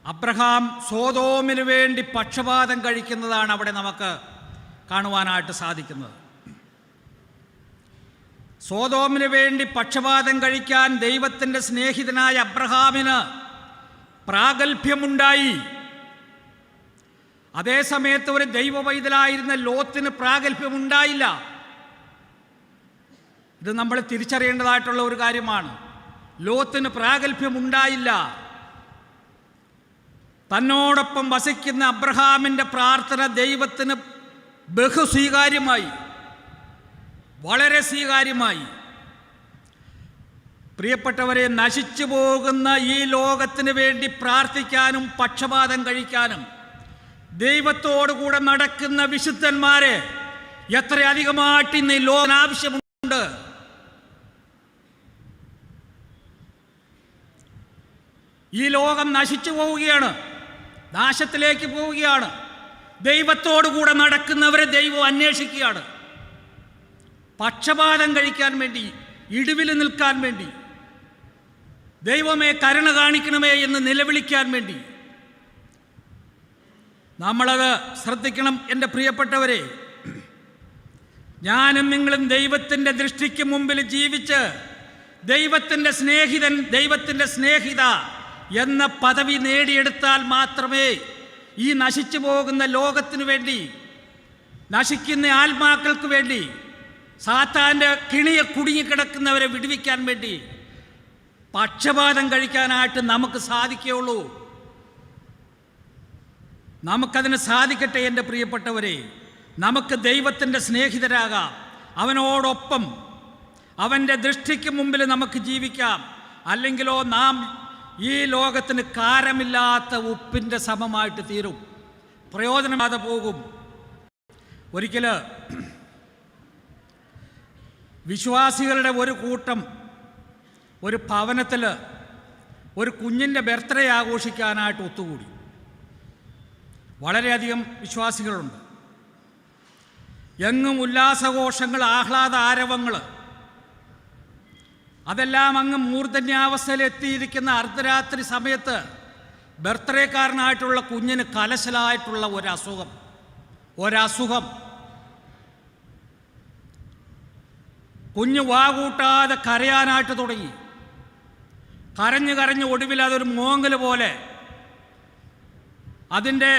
അബ്രഹാം സോദോമിന് വേണ്ടി പക്ഷപാതം കഴിക്കുന്നതാണ് അവിടെ നമുക്ക് കാണുവാനായിട്ട് സാധിക്കുന്നത്. സോദോമിന് വേണ്ടി പക്ഷപാതം കഴിക്കാൻ ദൈവത്തിൻ്റെ സ്നേഹിതനായ അബ്രഹാമിന് പ്രാഗൽഭ്യമുണ്ടായി. അതേസമയത്ത് ഒരു ദൈവവൈതലായിരുന്ന ലോത്തിന് പ്രാഗൽഭ്യമുണ്ടായില്ല. ഇത് നമ്മൾ തിരിച്ചറിയേണ്ടതായിട്ടുള്ള ഒരു കാര്യമാണ്. ലോത്തിന് പ്രാഗൽഭ്യമുണ്ടായില്ല. തന്നോടൊപ്പം വസിക്കുന്ന അബ്രഹാമിൻ്റെ പ്രാർത്ഥന ദൈവത്തിന് ബഹുസ്വീകാര്യമായി, വളരെ സ്വീകാര്യമായി. പ്രിയപ്പെട്ടവരെ, നശിച്ചു പോകുന്ന ഈ ലോകത്തിന് വേണ്ടി പ്രാർത്ഥിക്കാനും പക്ഷപാതം കഴിക്കാനും ദൈവത്തോടുകൂടെ നടക്കുന്ന വിശുദ്ധന്മാരെ എത്രയധികമായിട്ട് ഇന്ന് ഈ ലോകം ആവശ്യമുണ്ട്. ഈ ലോകം നശിച്ചു പോവുകയാണ്, നാശത്തിലേക്ക് പോവുകയാണ്. ദൈവത്തോടുകൂടെ നടക്കുന്നവരെ ദൈവം അന്വേഷിക്കുകയാണ്. പക്ഷപാതം കഴിക്കാൻ വേണ്ടി, ഇടിവിൽ നിൽക്കാൻ വേണ്ടി, ദൈവമേ കരുണ കാണിക്കണമേ എന്ന് നിലവിളിക്കാൻ വേണ്ടി നമ്മളത് ശ്രദ്ധിക്കണം. എൻ്റെ പ്രിയപ്പെട്ടവരെ, ഞാനും നിങ്ങളും ദൈവത്തിൻ്റെ ദൃഷ്ടിക്ക് മുമ്പിൽ ജീവിച്ച് ദൈവത്തിൻ്റെ സ്നേഹിതൻ, ദൈവത്തിൻ്റെ സ്നേഹിത എന്ന പദവി നേടിയെടുത്താൽ മാത്രമേ ഈ നശിച്ചു പോകുന്ന ലോകത്തിനു വേണ്ടി, നശിക്കുന്ന ആത്മാക്കൾക്ക് വേണ്ടി, സാത്താൻ്റെ കിണിയെ കുടുങ്ങിക്കിടക്കുന്നവരെ വിടുവിക്കാൻ വേണ്ടി പക്ഷപാതം കഴിക്കാനായിട്ട് നമുക്ക് സാധിക്കുകയുള്ളൂ. നമുക്കതിന് സാധിക്കട്ടെ. എൻ്റെ പ്രിയപ്പെട്ടവരെ, നമുക്ക് ദൈവത്തിൻ്റെ സ്നേഹിതരാകാം. അവനോടൊപ്പം അവൻ്റെ ദൃഷ്ടിക്ക് മുമ്പിൽ നമുക്ക് ജീവിക്കാം. അല്ലെങ്കിലോ നാം ഈ ലോകത്തിന് കാരമില്ലാത്ത ഉപ്പിൻ്റെ സമമായിട്ട് തീരും, പ്രയോജനമാതെ പോകും. ഒരിക്കൽ വിശ്വാസികളുടെ ഒരു കൂട്ടം ഒരു ഭവനത്തിൽ ഒരു കുഞ്ഞിൻ്റെ ബർത്ത്ഡേ ആഘോഷിക്കാനായിട്ട് ഒത്തുകൂടി. വളരെയധികം വിശ്വാസികളുണ്ട്. എങ്ങും ഉല്ലാസഘോഷങ്ങൾ, ആഹ്ലാദ ആരവങ്ങൾ, അതെല്ലാം അങ്ങ് മൂർധന്യാവസ്ഥയിലെത്തിയിരിക്കുന്ന അർദ്ധരാത്രി സമയത്ത് ബർത്ത്ഡേക്കാരനായിട്ടുള്ള കുഞ്ഞിന് കലശലായിട്ടുള്ള ഒരസുഖം. കുഞ്ഞ് വാകൂട്ടാതെ കരയാനായിട്ട് തുടങ്ങി. കരഞ്ഞ് കരഞ്ഞ് ഒടുവിൽ അതൊരു മോങ്ങൽ പോലെ, അതിൻ്റെ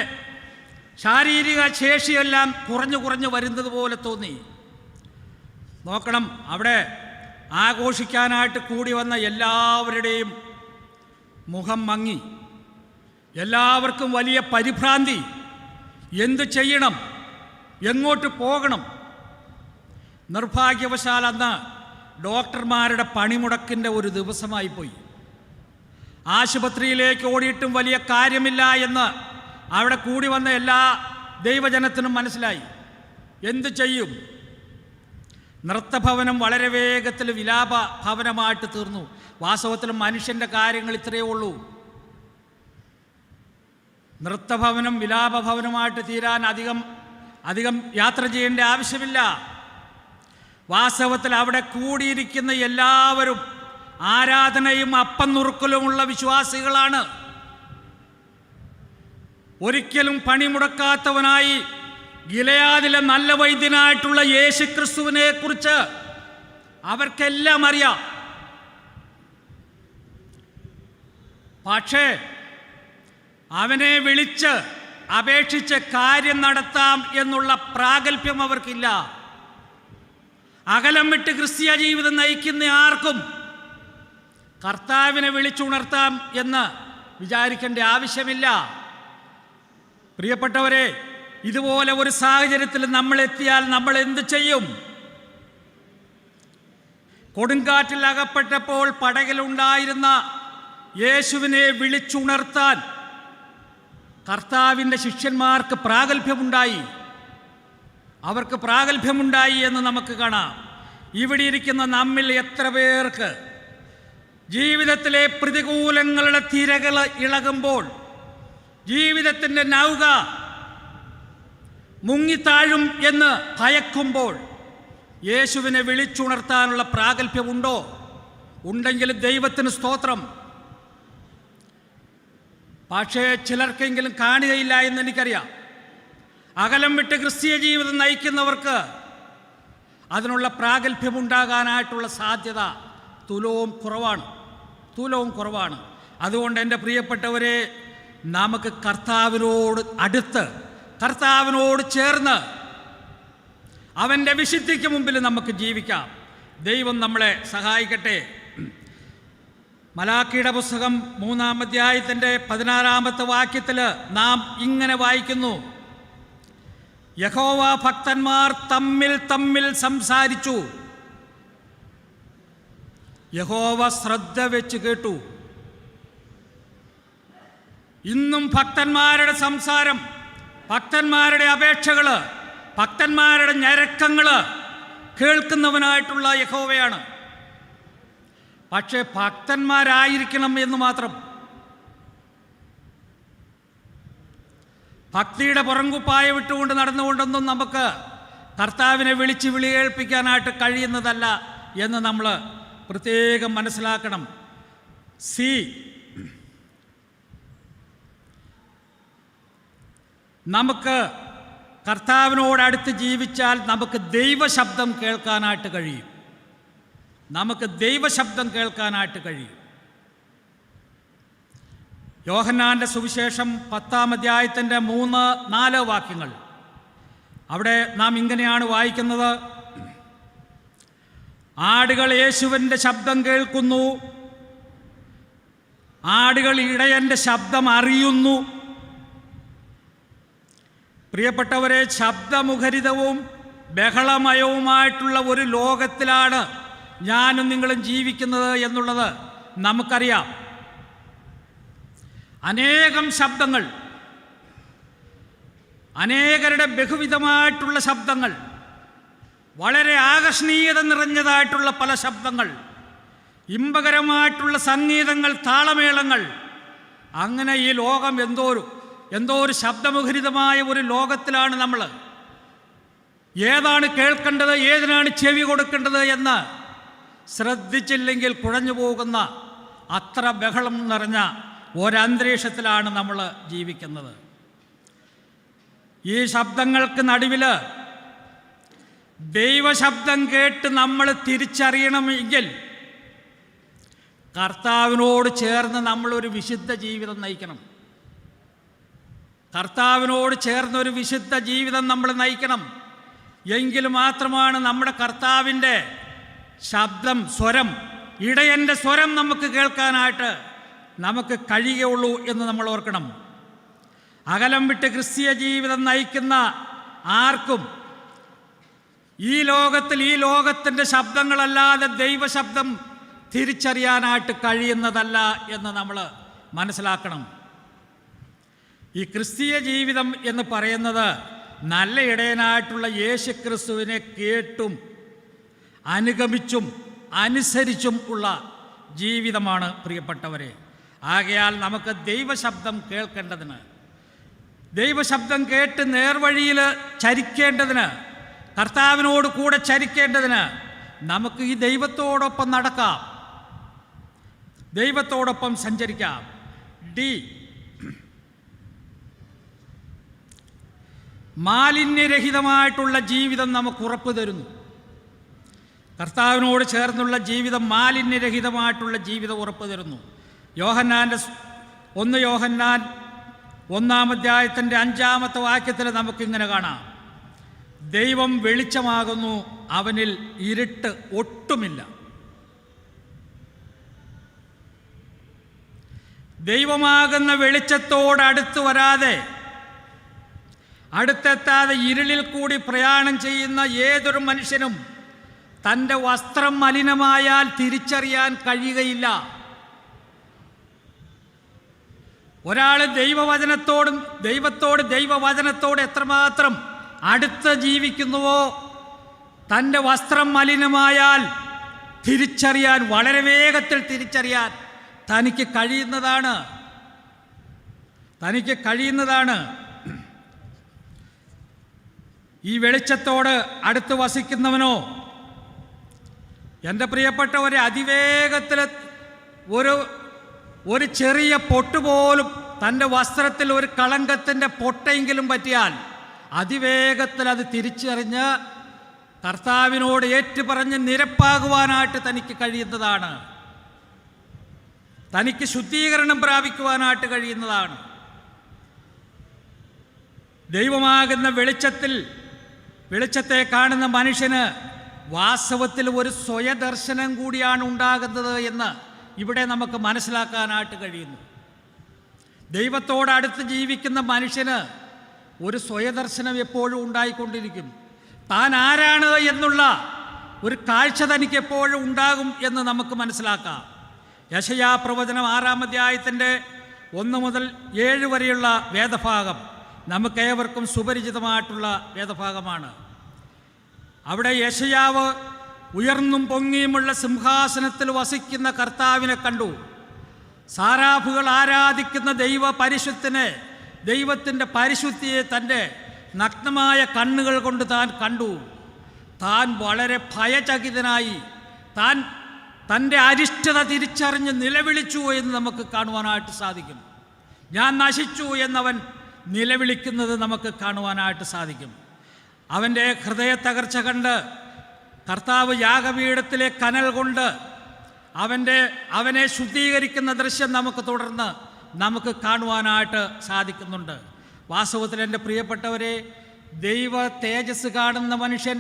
ശാരീരിക ശേഷിയെല്ലാം കുറഞ്ഞു വരുന്നത് പോലെ തോന്നി. നോക്കണം, അവിടെ ആഘോഷിക്കാനായിട്ട് കൂടി വന്ന എല്ലാവരുടെയും മുഖം മങ്ങി. എല്ലാവർക്കും വലിയ പരിഭ്രാന്തി. എന്ത് ചെയ്യണം, എങ്ങോട്ട് പോകണം? നിർഭാഗ്യവശാൽ അന്ന് ഡോക്ടർമാരുടെ പണിമുടക്കിൻ്റെ ഒരു ദിവസമായിപ്പോയി. ആശുപത്രിയിലേക്ക് ഓടിയിട്ടും വലിയ കാര്യമില്ല എന്ന് അവിടെ കൂടി വന്ന എല്ലാ ദൈവജനത്തിനും മനസ്സിലായി. എന്തു ചെയ്യും? നൃത്തഭവനം വളരെ വേഗത്തിൽ വിലാപ ഭവനമായിട്ട് തീർന്നു. വാസ്തവത്തിൽ മനുഷ്യൻ്റെ കാര്യങ്ങൾ ഇത്രയേ ഉള്ളൂ. നൃത്തഭവനം വിലാപഭവനമായിട്ട് തീരാൻ അധികം യാത്ര ചെയ്യേണ്ട ആവശ്യമില്ല. വാസ്തവത്തിൽ അവിടെ കൂടിയിരിക്കുന്ന എല്ലാവരും ആരാധനയും അപ്പം നുറുക്കലുമുള്ള വിശ്വാസികളാണ്. ഒരിക്കലും പണിമുടക്കാത്തവനായി ഗിലെയാദിലെ നല്ല വൈദ്യനായിട്ടുള്ള യേശുക്രിസ്തുവിനെ കുറിച്ച് അവർക്കെല്ലാം അറിയാം. പക്ഷേ അവനെ വിളിച്ച് അപേക്ഷിച്ച് കാര്യം നടത്താം എന്നുള്ള പ്രാഗൽഭ്യം അവർക്കില്ല. അകലം വിട്ട് ക്രിസ്തീയ ജീവിതം നയിക്കുന്ന ആർക്കും കർത്താവിനെ വിളിച്ചുണർത്താം എന്ന് വിചാരിക്കേണ്ട ആവശ്യമില്ല. പ്രിയപ്പെട്ടവരെ, ഇതുപോലെ ഒരു സാഹചര്യത്തിൽ നമ്മൾ എത്തിയാൽ നമ്മൾ എന്ത് ചെയ്യും? കൊടുങ്കാറ്റിൽ അകപ്പെട്ടപ്പോൾ പടകിലുണ്ടായിരുന്ന യേശുവിനെ വിളിച്ചുണർത്താൻ കർത്താവിൻ്റെ ശിഷ്യന്മാർക്ക് പ്രാഗൽഭ്യമുണ്ടായി. അവർക്ക് പ്രാഗൽഭ്യമുണ്ടായി എന്ന് നമുക്ക് കാണാം. ഇവിടെ ഇരിക്കുന്ന നമ്മിൽ എത്ര പേർക്ക് ജീവിതത്തിലെ പ്രതികൂലങ്ങളുടെ തിരകൾ ഇളകുമ്പോൾ, ജീവിതത്തിൻ്റെ നൗക മുങ്ങിത്താഴും എന്ന് ഭയക്കുമ്പോൾ യേശുവിനെ വിളിച്ചുണർത്താനുള്ള പ്രാഗൽഭ്യമുണ്ടോ? ഉണ്ടെങ്കിൽ ദൈവത്തിന് സ്തോത്രം. പക്ഷേ ചിലർക്കെങ്കിലും കാണുകയില്ല എന്ന് എനിക്കറിയാം. അകലം വിട്ട് ക്രിസ്തീയ ജീവിതം നയിക്കുന്നവർക്ക് അതിനുള്ള പ്രാഗൽഭ്യമുണ്ടാകാനായിട്ടുള്ള സാധ്യത തുലവും കുറവാണ്. അതുകൊണ്ട് എൻ്റെ പ്രിയപ്പെട്ടവരെ, നമുക്ക് കർത്താവിനോട് അടുത്ത്, കർത്താവിനോട് ചേർന്ന് അവൻ്റെ വിശുദ്ധിക്ക് മുമ്പിൽ നമുക്ക് ജീവിക്കാം. ദൈവം നമ്മളെ സഹായിക്കട്ടെ. മലാക്കിയുടെ പുസ്തകം 3-ാം അധ്യായത്തിൻ്റെ 16-ാമത്തെ വാക്യത്തിൽ നാം ഇങ്ങനെ വായിക്കുന്നു: യഹോവ ഭക്തന്മാർ തമ്മിൽ സംസാരിച്ചു, യഹോവ ശ്രദ്ധ വെച്ച് കേട്ടു. ഇന്നും ഭക്തന്മാരുടെ സംസാരം, ഭക്തന്മാരുടെ അപേക്ഷകൾ, ഭക്തന്മാരുടെ ഞരക്കങ്ങൾ കേൾക്കുന്നവനായിട്ടുള്ള യഹോവയാണ്. പക്ഷേ ഭക്തന്മാരായിരിക്കണം എന്ന് മാത്രം. ഭക്തിയുടെ പുറംകുപ്പായ വിട്ടുകൊണ്ട് നടന്നുകൊണ്ടൊന്നും നമുക്ക് കർത്താവിനെ വിളിച്ച് വിളികേൾപ്പിക്കാനായിട്ട് കഴിയുന്നതല്ല എന്ന് നമ്മൾ പ്രത്യേകം മനസ്സിലാക്കണം. നമുക്ക് കർത്താവിനോടടുത്ത് ജീവിച്ചാൽ നമുക്ക് ദൈവശബ്ദം കേൾക്കാനായിട്ട് കഴിയും. യോഹന്നാൻ്റെ സുവിശേഷം 10-ാം അധ്യായത്തിൻ്റെ 3-4 വാക്യങ്ങൾ, അവിടെ നാം ഇങ്ങനെയാണ് വായിക്കുന്നത്: ആടുകൾ യേശുവിൻ്റെ ശബ്ദം കേൾക്കുന്നു, ആടുകൾ ഇടയൻ്റെ ശബ്ദം അറിയുന്നു. പ്രിയപ്പെട്ടവരെ, ശബ്ദമുഖരിതവും ബഹളമയവുമായിട്ടുള്ള ഒരു ലോകത്തിലാണ് ഞാനും നിങ്ങളും ജീവിക്കുന്നത് എന്നുള്ളത് നമുക്കറിയാം. അനേകം ശബ്ദങ്ങൾ, അനേകരുടെ ബഹുവിധമായിട്ടുള്ള ശബ്ദങ്ങൾ, വളരെ ആകർഷണീയത നിറഞ്ഞതായിട്ടുള്ള പല ശബ്ദങ്ങൾ, ഇമ്പകരമായിട്ടുള്ള സംഗീതങ്ങൾ, താളമേളങ്ങൾ, അങ്ങനെ ഈ ലോകം എന്തോ ഒരു ശബ്ദമുഖരിതമായ ഒരു ലോകത്തിലാണ് നമ്മൾ. ഏതാണ് കേൾക്കേണ്ടത്, ഏതിനാണ് ചെവി കൊടുക്കേണ്ടത് എന്ന് ശ്രദ്ധിച്ചില്ലെങ്കിൽ കുഴഞ്ഞു പോകുന്ന അത്ര ബഹളം നിറഞ്ഞ ഒരന്തരീക്ഷത്തിലാണ് നമ്മൾ ജീവിക്കുന്നത്. ഈ ശബ്ദങ്ങൾക്ക് നടുവിൽ ദൈവശബ്ദം കേട്ട് നമ്മൾ തിരിച്ചറിയണമെങ്കിൽ കർത്താവിനോട് ചേർന്ന് നമ്മളൊരു വിശുദ്ധ ജീവിതം നയിക്കണം. കർത്താവിനോട് ചേർന്നൊരു വിശുദ്ധ ജീവിതം നമ്മൾ നയിക്കണം. എങ്കിൽ മാത്രമാണ് നമ്മുടെ കർത്താവിൻ്റെ ശബ്ദം, സ്വരം, ഇടയൻ്റെ സ്വരം നമുക്ക് കേൾക്കാനായിട്ട് നമുക്ക് കഴിയുകയുള്ളൂ എന്ന് നമ്മൾ ഓർക്കണം. അകലം വിട്ട് ക്രിസ്തീയ ജീവിതം നയിക്കുന്ന ആർക്കും ഈ ലോകത്തിൻ്റെ ശബ്ദങ്ങളല്ലാതെ ദൈവശബ്ദം തിരിച്ചറിയാനായിട്ട് കഴിയുന്നതല്ല എന്ന് നമ്മൾ മനസ്സിലാക്കണം. ഈ ക്രിസ്തീയ ജീവിതം എന്ന് പറയുന്നത് നല്ല ഇടയനായിട്ടുള്ള യേശുക്രിസ്തുവിനെ കേട്ടും അനുഗമിച്ചും അനുസരിച്ചും ഉള്ള ജീവിതമാണ് പ്രിയപ്പെട്ടവരെ. ആകയാൽ നമുക്ക് ദൈവശബ്ദം കേൾക്കേണ്ടതിന്, ദൈവശബ്ദം കേട്ട് നേർവഴിയിൽ ചരിക്കേണ്ടതിന്, കർത്താവിനോട് കൂടെ ചരിക്കേണ്ടതിന് നമുക്ക് ഈ ദൈവത്തോടൊപ്പം നടക്കാം, ദൈവത്തോടൊപ്പം സഞ്ചരിക്കാം. മാലിന്യരഹിതമായിട്ടുള്ള ജീവിതം നമുക്ക് ഉറപ്പ് തരുന്നു. കർത്താവിനോട് ചേർന്നുള്ള ജീവിതം മാലിന്യരഹിതമായിട്ടുള്ള ജീവിതം ഉറപ്പ് തരുന്നു. 1 യോഹന്നാൻ 1-ാം അധ്യായത്തിൻ്റെ 5-ാമത്തെ വാക്യത്തിൽ നമുക്കിങ്ങനെ കാണാം: ദൈവം വെളിച്ചമാകുന്നു, അവനിൽ ഇരുട്ട് ഒട്ടുമില്ല. ദൈവമാകുന്ന വെളിച്ചത്തോടടുത്ത് വരാതെ, അടുത്തെത്താതെ ഇരുളിൽ കൂടി പ്രയാണം ചെയ്യുന്ന ഏതൊരു മനുഷ്യനും തൻ്റെ വസ്ത്രം മലിനമായാൽ തിരിച്ചറിയാൻ കഴിയുകയില്ല. ഒരാൾ ദൈവവചനത്തോട് എത്രമാത്രം അടുത്ത് ജീവിക്കുന്നുവോ തൻ്റെ വസ്ത്രം മലിനമായാൽ തിരിച്ചറിയാൻ, വളരെ വേഗത്തിൽ തിരിച്ചറിയാൻ തനിക്ക് കഴിയുന്നതാണ്. ഈ വെളിച്ചത്തോട് അടുത്ത് വസിക്കുന്നവനോ, എൻ്റെ പ്രിയപ്പെട്ടവരെ, അതിവേഗത്തിൽ ഒരു ചെറിയ പൊട്ടുപോലും തൻ്റെ വസ്ത്രത്തിൽ ഒരു കളങ്കത്തിൻ്റെ പൊട്ടെങ്കിലും പറ്റിയാൽ അതിവേഗത്തിൽ അത് തിരിച്ചറിഞ്ഞ് കർത്താവിനോട് ഏറ്റുപറഞ്ഞ് നിരപ്പാകുവാനായിട്ട് തനിക്ക് കഴിയുന്നതാണ്. തനിക്ക് ശുദ്ധീകരണം പ്രാപിക്കുവാനായിട്ട് കഴിയുന്നതാണ്. ദൈവമാകുന്ന വെളിച്ചത്തെ കാണുന്ന മനുഷ്യന് വാസ്തവത്തിൽ ഒരു സ്വയദർശനം കൂടിയാണ് ഉണ്ടാകുന്നത് എന്ന് ഇവിടെ നമുക്ക് മനസ്സിലാക്കാനായിട്ട് കഴിയുന്നു. ദൈവത്തോടടുത്ത് ജീവിക്കുന്ന മനുഷ്യന് ഒരു സ്വയദർശനം എപ്പോഴും ഉണ്ടായിക്കൊണ്ടിരിക്കും. താൻ ആരാണ് എന്നുള്ള ഒരു കാഴ്ച തനിക്ക് എപ്പോഴും ഉണ്ടാകും എന്ന് നമുക്ക് മനസ്സിലാക്കാം. യെശയ്യാ പ്രവചനം 6-ാം അധ്യായത്തിൻ്റെ 1 മുതൽ 7 വരെയുള്ള വേദഭാഗം നമുക്കേവർക്കും സുപരിചിതമായിട്ടുള്ള വേദഭാഗമാണ്. അവിടെ യെശയ്യാവ് ഉയർന്നും പൊങ്ങിയുമുള്ള സിംഹാസനത്തിൽ വസിക്കുന്ന കർത്താവിനെ കണ്ടു. സാരാഫുകൾ ആരാധിക്കുന്ന ദൈവത്തിൻ്റെ പരിശുദ്ധിയെ തൻ്റെ നഗ്നമായ കണ്ണുകൾ കൊണ്ട് താൻ കണ്ടു. താൻ വളരെ ഭയചകിതനായി തൻ്റെ അരിഷ്ടത തിരിച്ചറിഞ്ഞ് നിലവിളിച്ചു എന്ന് നമുക്ക് കാണുവാനായിട്ട് സാധിക്കും. ഞാൻ നശിച്ചു എന്നവൻ നിലവിളിക്കുന്നത് നമുക്ക് കാണുവാനായിട്ട് സാധിക്കും. അവൻ്റെ ഹൃദയ തകർച്ച കണ്ട് കർത്താവ് യാഗപീഠത്തിലെ കനൽ കൊണ്ട് അവനെ ശുദ്ധീകരിക്കുന്ന ദൃശ്യം നമുക്ക് കാണുവാനായിട്ട് സാധിക്കുന്നുണ്ട്. വാസ്തവത്തിൽ എൻ്റെ പ്രിയപ്പെട്ടവരെ, ദൈവ തേജസ് കാണുന്ന മനുഷ്യൻ,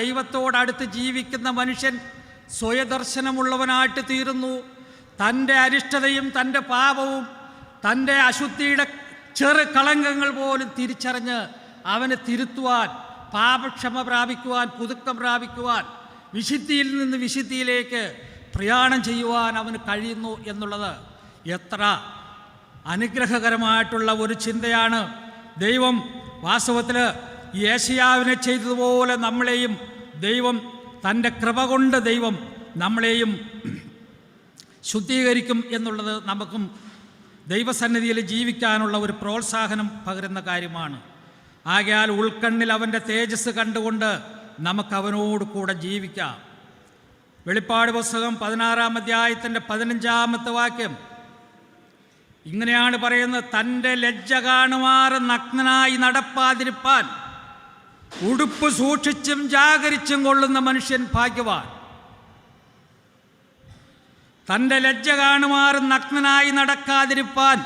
ദൈവത്തോടടുത്ത് ജീവിക്കുന്ന മനുഷ്യൻ സ്വയദർശനമുള്ളവനായിട്ട് തീരുന്നു. തൻ്റെ അരിഷ്ടതയും തൻ്റെ പാപവും തൻ്റെ അശുദ്ധിയുടെ ചെറു കളങ്കങ്ങൾ പോലും തിരിച്ചറിഞ്ഞ് അവനെ തിരുത്തുവാൻ, പാപക്ഷമ പ്രാപിക്കുവാൻ, പുതുക്കം പ്രാപിക്കുവാൻ, വിശുദ്ധിയിൽ നിന്ന് വിശുദ്ധിയിലേക്ക് പ്രയാണം ചെയ്യുവാൻ അവന് കഴിയുന്നു എന്നുള്ളത് എത്ര അനുഗ്രഹകരമായിട്ടുള്ള ഒരു ചിന്തയാണ്. ദൈവം വാസ്തവത്തിൽ യെശയ്യാവിനെ ചെയ്തതുപോലെ നമ്മളെയും ദൈവം തൻ്റെ കൃപ കൊണ്ട് ദൈവം നമ്മളെയും ശുദ്ധീകരിക്കും എന്നുള്ളത് നമുക്കും ദൈവസന്നിധിയിൽ ജീവിക്കാനുള്ള ഒരു പ്രോത്സാഹനം പകരുന്ന കാര്യമാണ്. ആകയാൽ ഉൾക്കണ്ണിൽ അവൻ്റെ തേജസ് കണ്ടുകൊണ്ട് നമുക്കവനോട് കൂടെ ജീവിക്കാം. വെളിപ്പാട് പുസ്തകം 16-ാം അധ്യായത്തിൻ്റെ 15-ാമത്തെ വാക്യം ഇങ്ങനെയാണ് പറയുന്നത്: തൻ്റെ ലജ്ജ കാണുമാറ് നഗ്നനായി നടപ്പാതിരിപ്പാൻ ഉടുപ്പ് സൂക്ഷിച്ചും ജാഗരിച്ചും കൊള്ളുന്ന മനുഷ്യൻ ഭാഗ്യവാൻ. തൻ്റെ ലജ്ജ കാണുമാറ് നഗ്നനായി നടക്കാതിരിപ്പാൻ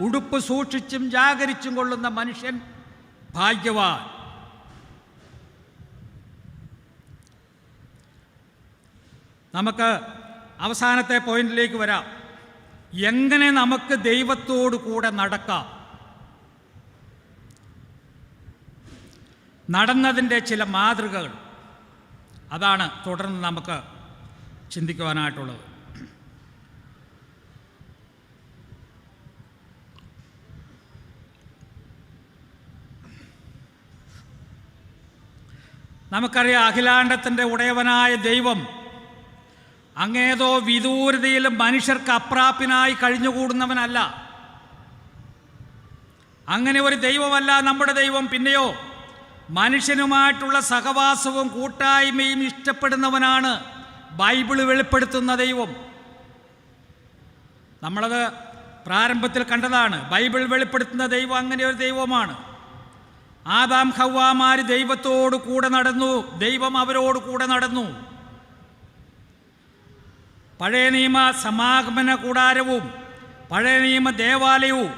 ഉടുപ്പ് സൂക്ഷിച്ചും ജാഗരിച്ചും കൊള്ളുന്ന മനുഷ്യൻ ഭാഗ്യവാൻ. നമുക്ക് അവസാനത്തെ പോയിന്റിലേക്ക് വരാം. എങ്ങനെ നമുക്ക് ദൈവത്തോടു കൂടെ നടക്കാം? നടന്നതിൻ്റെ ചില മാതൃകകൾ, അതാണ് തുടർന്ന് നമുക്ക് ചിന്തിക്കുവാനായിട്ടുള്ളത്. നമുക്കറിയാം, അഖിലാണ്ടത്തിൻ്റെ ഉടയവനായ ദൈവം അങ്ങേതോ വിദൂരതയിൽ മനുഷ്യർക്ക് അപ്രാപ്യനായി കഴിഞ്ഞുകൂടുന്നവനല്ല. അങ്ങനെ ഒരു ദൈവമല്ല നമ്മുടെ ദൈവം. പിന്നെയോ മനുഷ്യനുമായിട്ടുള്ള സഹവാസവും കൂട്ടായ്മയും ഇഷ്ടപ്പെടുന്നവനാണ് ബൈബിള് വെളിപ്പെടുത്തുന്ന ദൈവം. നമ്മളത് പ്രാരംഭത്തിൽ കണ്ടതാണ്. ബൈബിൾ വെളിപ്പെടുത്തുന്ന ദൈവം അങ്ങനെ ഒരു ദൈവമാണ്. ആദാം ഹവ്വാമാർ ദൈവത്തോടു കൂടെ നടന്നു, ദൈവം അവരോട് കൂടെ നടന്നു. പഴയ നിയമ സമാഗമന കൂടാരവും പഴയ നിയമ ദേവാലയവും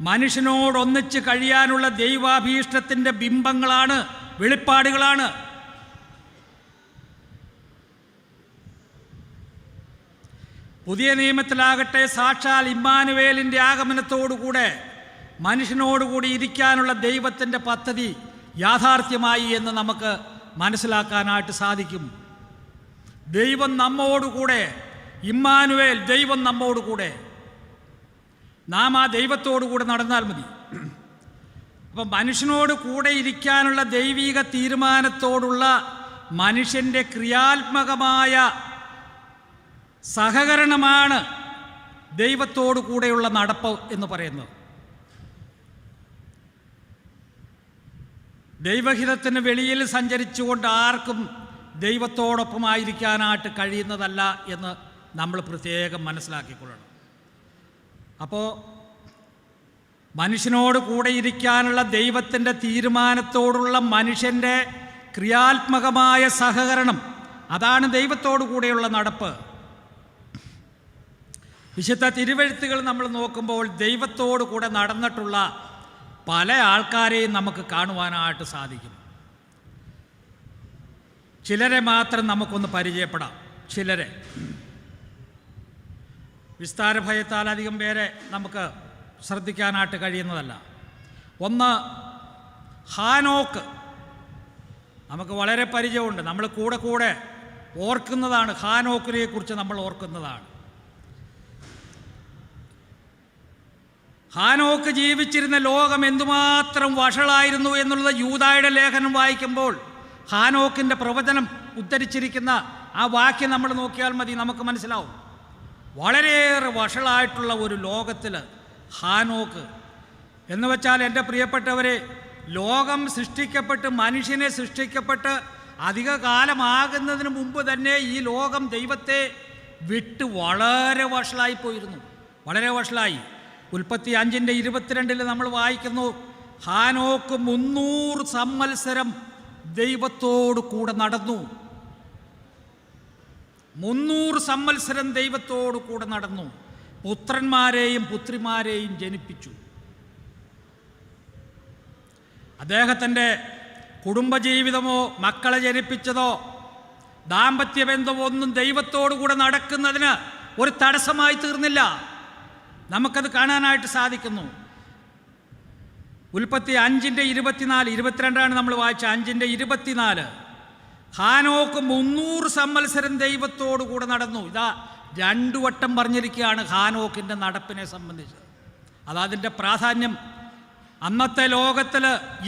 മനുഷ്യനോടൊന്നിച്ച് കഴിയാനുള്ള ദൈവാഭീഷ്ടത്തിൻ്റെ ബിംബങ്ങളാണ്, വെളിപ്പാടുകളാണ്. പുതിയ നിയമത്തിലാകട്ടെ സാക്ഷാൽ ഇമ്മാനുവേലിൻ്റെ ആഗമനത്തോടുകൂടെ മനുഷ്യനോടുകൂടി ഇരിക്കാനുള്ള ദൈവത്തിൻ്റെ പദ്ധതി യാഥാർത്ഥ്യമായി എന്ന് നമുക്ക് മനസ്സിലാക്കാനായിട്ട് സാധിക്കും. ദൈവം നമ്മോടുകൂടെ, ഇമ്മാനുവേൽ, ദൈവം നമ്മോടുകൂടെ. നാം ആ ദൈവത്തോടുകൂടെ നടന്നാൽ മതി. അപ്പം മനുഷ്യനോട് കൂടെ ഇരിക്കാനുള്ള ദൈവിക തീരുമാനത്തോടുള്ള മനുഷ്യൻ്റെ ക്രിയാത്മകമായ സഹകരണമാണ് ദൈവത്തോടു കൂടെയുള്ള നടപ്പ് എന്ന് പറയുന്നത്. ദൈവഹിതത്തിന് വെളിയിൽ സഞ്ചരിച്ചുകൊണ്ട് ആർക്കും ദൈവത്തോടൊപ്പമായിരിക്കാനായിട്ട് കഴിയുന്നതല്ല എന്ന് നമ്മൾ പ്രത്യേകം മനസ്സിലാക്കിക്കൊള്ളണം. അപ്പോൾ മനുഷ്യനോട് കൂടെ ഇരിക്കാനുള്ള ദൈവത്തിൻ്റെ തീരുമാനത്തോടുള്ള മനുഷ്യൻ്റെ ക്രിയാത്മകമായ സഹകരണം, അതാണ് ദൈവത്തോടു കൂടെയുള്ള നടപ്പ്. വിശുദ്ധ തിരുവെഴുത്തുകൾ നമ്മൾ നോക്കുമ്പോൾ ദൈവത്തോടു കൂടെ നടന്നിട്ടുള്ള പല ആൾക്കാരെയും നമുക്ക് കാണുവാനായിട്ട് സാധിക്കും. ചിലരെ മാത്രം നമുക്കൊന്ന് പരിചയപ്പെടാം. ചിലരെ വിസ്താരഭയത്താൽ അധികം പേരെ നമുക്ക് ശ്രദ്ധിക്കാനായിട്ട് കഴിയുന്നതല്ല. ഒന്ന്, ഹാനോക്ക്. നമുക്ക് വളരെ പരിചയമുണ്ട്, നമ്മൾ കൂടെ കൂടെ ഓർക്കുന്നതാണ്. ഹാനോക്കിനെ കുറിച്ച് നമ്മൾ ഓർക്കുന്നതാണ്. ഹാനോക്ക് ജീവിച്ചിരുന്ന ലോകം എന്തുമാത്രം വഷളായിരുന്നു എന്നുള്ളത് യൂദായുടെ ലേഖനം വായിക്കുമ്പോൾ ഹാനോക്കിൻ്റെ പ്രവചനം ഉദ്ധരിച്ചിരിക്കുന്ന ആ വാക്യം നമ്മൾ നോക്കിയാൽ മതി, നമുക്ക് മനസ്സിലാവും. വളരെയേറെ വഷളായിട്ടുള്ള ഒരു ലോകത്തിൽ ഹാനോക്ക് എന്ന് വെച്ചാൽ, എൻ്റെ പ്രിയപ്പെട്ടവരെ, ലോകം സൃഷ്ടിക്കപ്പെട്ട് മനുഷ്യനെ സൃഷ്ടിക്കപ്പെട്ട് അധിക കാലമാകുന്നതിന് മുമ്പ് തന്നെ ഈ ലോകം ദൈവത്തെ വിട്ട് വളരെ വഷളായിപ്പോയിരുന്നു. വളരെ വഷളായി. ഉൽപ്പത്തി 5:22 നമ്മൾ വായിക്കുന്നു, ഹാനോക്ക് 300 സംവത്സരം ദൈവത്തോടു കൂടെ നടന്നു. 300 സംവത്സരം ദൈവത്തോടു കൂടെ നടന്നു. പുത്രന്മാരെയും പുത്രിമാരെയും ജനിപ്പിച്ചു. അദ്ദേഹത്തിൻ്റെ കുടുംബജീവിതമോ മക്കളെ ജനിപ്പിച്ചതോ ദാമ്പത്യബന്ധമോ ഒന്നും ദൈവത്തോടു കൂടെ നടക്കുന്നതിന് ഒരു തടസ്സമായി തീർന്നില്ല. നമുക്കത് കാണാനായിട്ട് സാധിക്കുന്നു. ഉൽപ്പത്തി 5:24, 22 നമ്മൾ വായിച്ച 5:24. ഹാനോക്ക് 300 സംവത്സരം ദൈവത്തോടു കൂടെ നടന്നു. ഇതാ 2 വട്ടം പറഞ്ഞിരിക്കുകയാണ് ഹാനോക്കിൻ്റെ നടപ്പിനെ സംബന്ധിച്ച്. അതതിൻ്റെ പ്രാധാന്യം. അന്നത്തെ ലോകത്തിൽ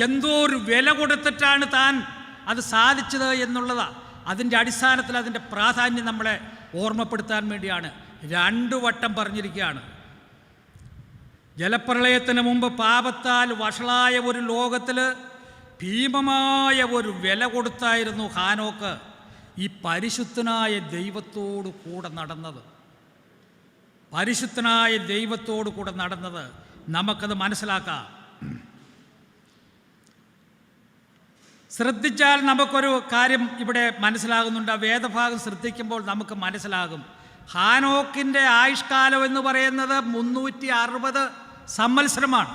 എന്തോ ഒരു വില കൊടുത്തിട്ടാണ് താൻ അത് സാധിച്ചത് എന്നുള്ളതാണ്. അതിൻ്റെ അടിസ്ഥാനത്തിൽ അതിൻ്റെ പ്രാധാന്യം നമ്മളെ ഓർമ്മപ്പെടുത്താൻ വേണ്ടിയാണ് 2 വട്ടം പറഞ്ഞിരിക്കുകയാണ്. ജലപ്രളയത്തിന് മുമ്പ് പാപത്താൽ വഷളായ ഒരു ലോകത്തിൽ ഭീമമായ ഒരു വില കൊടുത്തായിരുന്നു ഹാനോക്ക് ഈ പരിശുദ്ധനായ ദൈവത്തോടു കൂടെ നടന്നത്. പരിശുദ്ധനായ ദൈവത്തോടു കൂടെ നടന്നത് നമുക്കത് മനസ്സിലാക്കാം. ശ്രദ്ധിച്ചാൽ നമുക്കൊരു കാര്യം ഇവിടെ മനസ്സിലാകുന്നുണ്ട്. ആ വേദഭാഗം ശ്രദ്ധിക്കുമ്പോൾ നമുക്ക് മനസ്സിലാകും. ഹാനോക്കിൻ്റെ ആയുഷ്കാലം എന്ന് പറയുന്നത് 360 സംവത്സരമാണ്.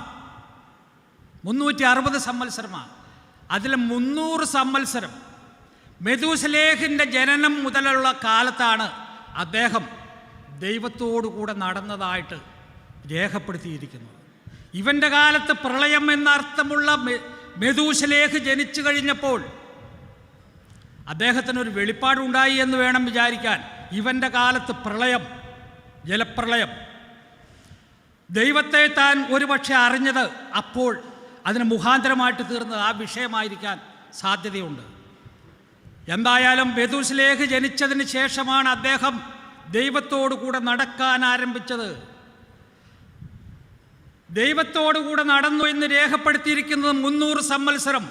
360 സംവത്സരമാണ്. അതിൽ 300 സംവത്സരം മെഥൂശലേഹിൻ്റെ ജനനം മുതലുള്ള കാലത്താണ് അദ്ദേഹം ദൈവത്തോടു കൂടെ നടന്നതായിട്ട് രേഖപ്പെടുത്തിയിരിക്കുന്നത്. ഇവൻ്റെ കാലത്ത് പ്രളയം എന്നർത്ഥമുള്ള മെഥൂശലേഹ് ജനിച്ചു കഴിഞ്ഞപ്പോൾ അദ്ദേഹത്തിനൊരു വെളിപ്പാടുണ്ടായി എന്ന് വേണം വിചാരിക്കാൻ. ഇവൻ്റെ കാലത്ത് പ്രളയം, ജലപ്രളയം, ദൈവത്തെ താൻ ഒരുപക്ഷെ അറിഞ്ഞത് അപ്പോൾ അതിന് മുഖാന്തരമായിട്ട് തീർന്നത് ആ വിഷയമായിരിക്കാൻ സാധ്യതയുണ്ട്. എന്തായാലും മെഥൂശലേഹ് ജനിച്ചതിന് ശേഷമാണ് അദ്ദേഹം ദൈവത്തോടു കൂടെ നടക്കാൻ ആരംഭിച്ചത്. ദൈവത്തോടു കൂടെ നടന്നു എന്ന് രേഖപ്പെടുത്തിയിരിക്കുന്നത് 300 സംവത്സരം.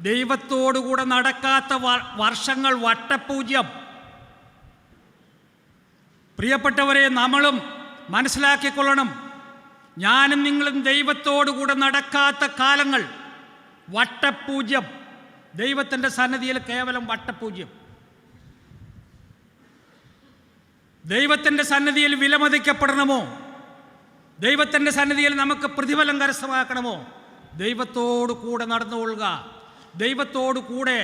ദൈവത്തോടു കൂടെ നടക്കാത്ത വർഷങ്ങൾ വട്ടപൂജ്യം. പ്രിയപ്പെട്ടവരെ, നമ്മളും മനസ്സിലാക്കിക്കൊള്ളണം, ഞാനും നിങ്ങളും ദൈവത്തോടു കൂടെ നടക്കാത്ത കാലങ്ങൾ വട്ടപൂജ്യം. ദൈവത്തിൻ്റെ സന്നിധിയിൽ കേവലം വട്ടപൂജ്യം. ദൈവത്തിൻ്റെ സന്നിധിയിൽ വിലമതിക്കപ്പെടണമോ, ദൈവത്തിൻ്റെ സന്നിധിയിൽ നമുക്ക് പ്രതിഫലം കരസ്ഥമാക്കണമോ, ദൈവത്തോടു കൂടെ നടന്നുകൊള്ളുക. ദൈവത്തോടു കൂടെ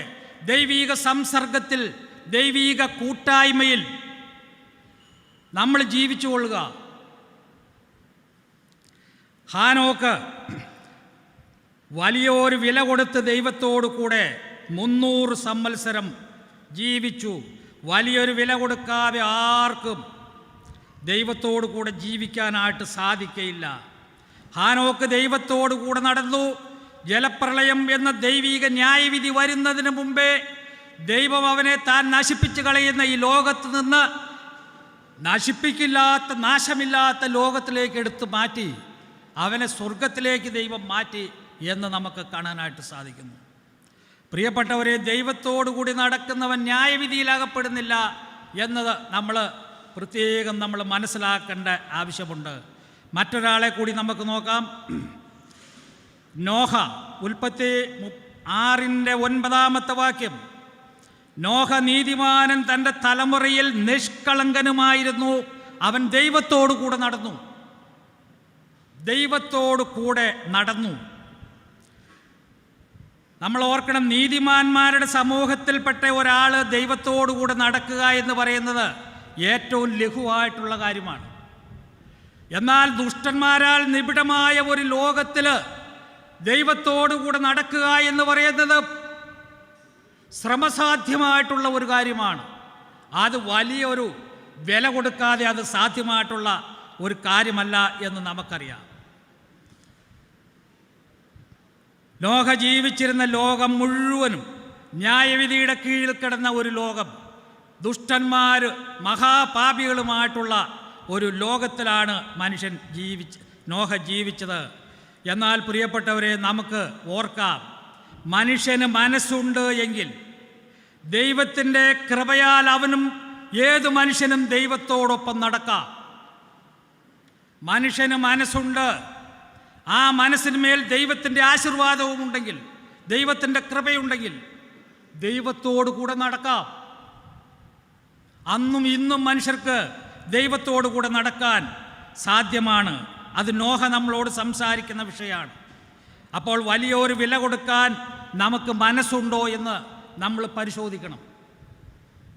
ദൈവീക സംസർഗത്തിൽ, ദൈവീക കൂട്ടായ്മയിൽ നമ്മൾ ജീവിച്ചു കൊള്ളുക. ഹാനോക്ക് വലിയൊരു വില കൊടുത്ത് ദൈവത്തോടു കൂടെ 300 സംവത്സരം ജീവിച്ചു. വലിയൊരു വില കൊടുക്കാതെ ആർക്കും ദൈവത്തോടു കൂടെ ജീവിക്കാനായിട്ട് സാധിക്കയില്ല. ഹാനോക്ക് ദൈവത്തോടു കൂടെ നടന്നു. ജലപ്രളയം എന്ന ദൈവിക ന്യായവിധി വരുന്നതിന് മുമ്പേ ദൈവം അവനെ താൻ നശിപ്പിച്ചു കളയുന്ന ഈ ലോകത്ത് നിന്ന് നശിപ്പിക്കില്ലാത്ത നാശമില്ലാത്ത ലോകത്തിലേക്ക് എടുത്തു മാറ്റി അവനെ സ്വർഗത്തിലേക്ക് ദൈവം മാറ്റി എന്ന് നമുക്ക് കാണാനായിട്ട് സാധിക്കുന്നു. പ്രിയപ്പെട്ടവരെ, ദൈവത്തോടു കൂടി നടക്കുന്നവൻ ന്യായവിധിയിലകപ്പെടുന്നില്ല എന്നത് പ്രത്യേകം നമ്മൾ മനസ്സിലാക്കേണ്ട ആവശ്യമുണ്ട്. മറ്റൊരാളെ കൂടി നമുക്ക് നോക്കാം. നോഹ, ഉൽപ്പത്തി 6:9 വാക്യം. നോഹ നീതിമാനും തൻ്റെ തലമുറയിൽ നിഷ്കളങ്കനുമായിരുന്നു. അവൻ ദൈവത്തോടു കൂടെ നടന്നു. ദൈവത്തോടു കൂടെ നടന്നു. നമ്മൾ ഓർക്കണം, നീതിമാന്മാരുടെ സമൂഹത്തിൽപ്പെട്ട ഒരാൾ ദൈവത്തോടു കൂടെ നടക്കുക എന്ന് പറയുന്നത് ഏറ്റവും ലഘുവായിട്ടുള്ള കാര്യമാണ്. എന്നാൽ ദുഷ്ടന്മാരാൽ നിബിഡമായ ഒരു ലോകത്തിൽ ദൈവത്തോടു കൂടെ നടക്കുക എന്ന് പറയുന്നത് ശ്രമസാധ്യമായിട്ടുള്ള ഒരു കാര്യമാണ്. അത് വലിയൊരു വില കൊടുക്കാതെ അത് സാധ്യമായിട്ടുള്ള ഒരു കാര്യമല്ല എന്ന് നമുക്കറിയാം. നോഹ ജീവിച്ചിരുന്ന ലോകം മുഴുവനും ന്യായവിധിയുടെ കീഴിൽ കിടന്ന ഒരു ലോകം, ദുഷ്ടന്മാർ മഹാപാപികളുമായിട്ടുള്ള ഒരു ലോകത്തിലാണ് നോഹ ജീവിച്ചത്. എന്നാൽ പ്രിയപ്പെട്ടവരെ, നമുക്ക് ഓർക്കാം, മനുഷ്യന് മനസ്സുണ്ട് എങ്കിൽ ദൈവത്തിൻ്റെ കൃപയാൽ അവനും ഏതു മനുഷ്യനും ദൈവത്തോടൊപ്പം നടക്കാം. മനുഷ്യന് മനസ്സുണ്ട്, ആ മനസ്സിന്മേൽ ദൈവത്തിൻ്റെ ആശീർവാദവും ഉണ്ടെങ്കിൽ, ദൈവത്തിൻ്റെ കൃപയുണ്ടെങ്കിൽ ദൈവത്തോടു കൂടെ നടക്കാം. അന്നും ഇന്നും മനുഷ്യർക്ക് ദൈവത്തോടു കൂടെ നടക്കാൻ സാധ്യമാണ്. അത് നോഹ നമ്മളോട് സംസാരിക്കുന്ന വിഷയമാണ്. അപ്പോൾ വലിയൊരു വില കൊടുക്കാൻ നമുക്ക് മനസ്സുണ്ടോ എന്ന് നമ്മൾ പരിശോധിക്കണം.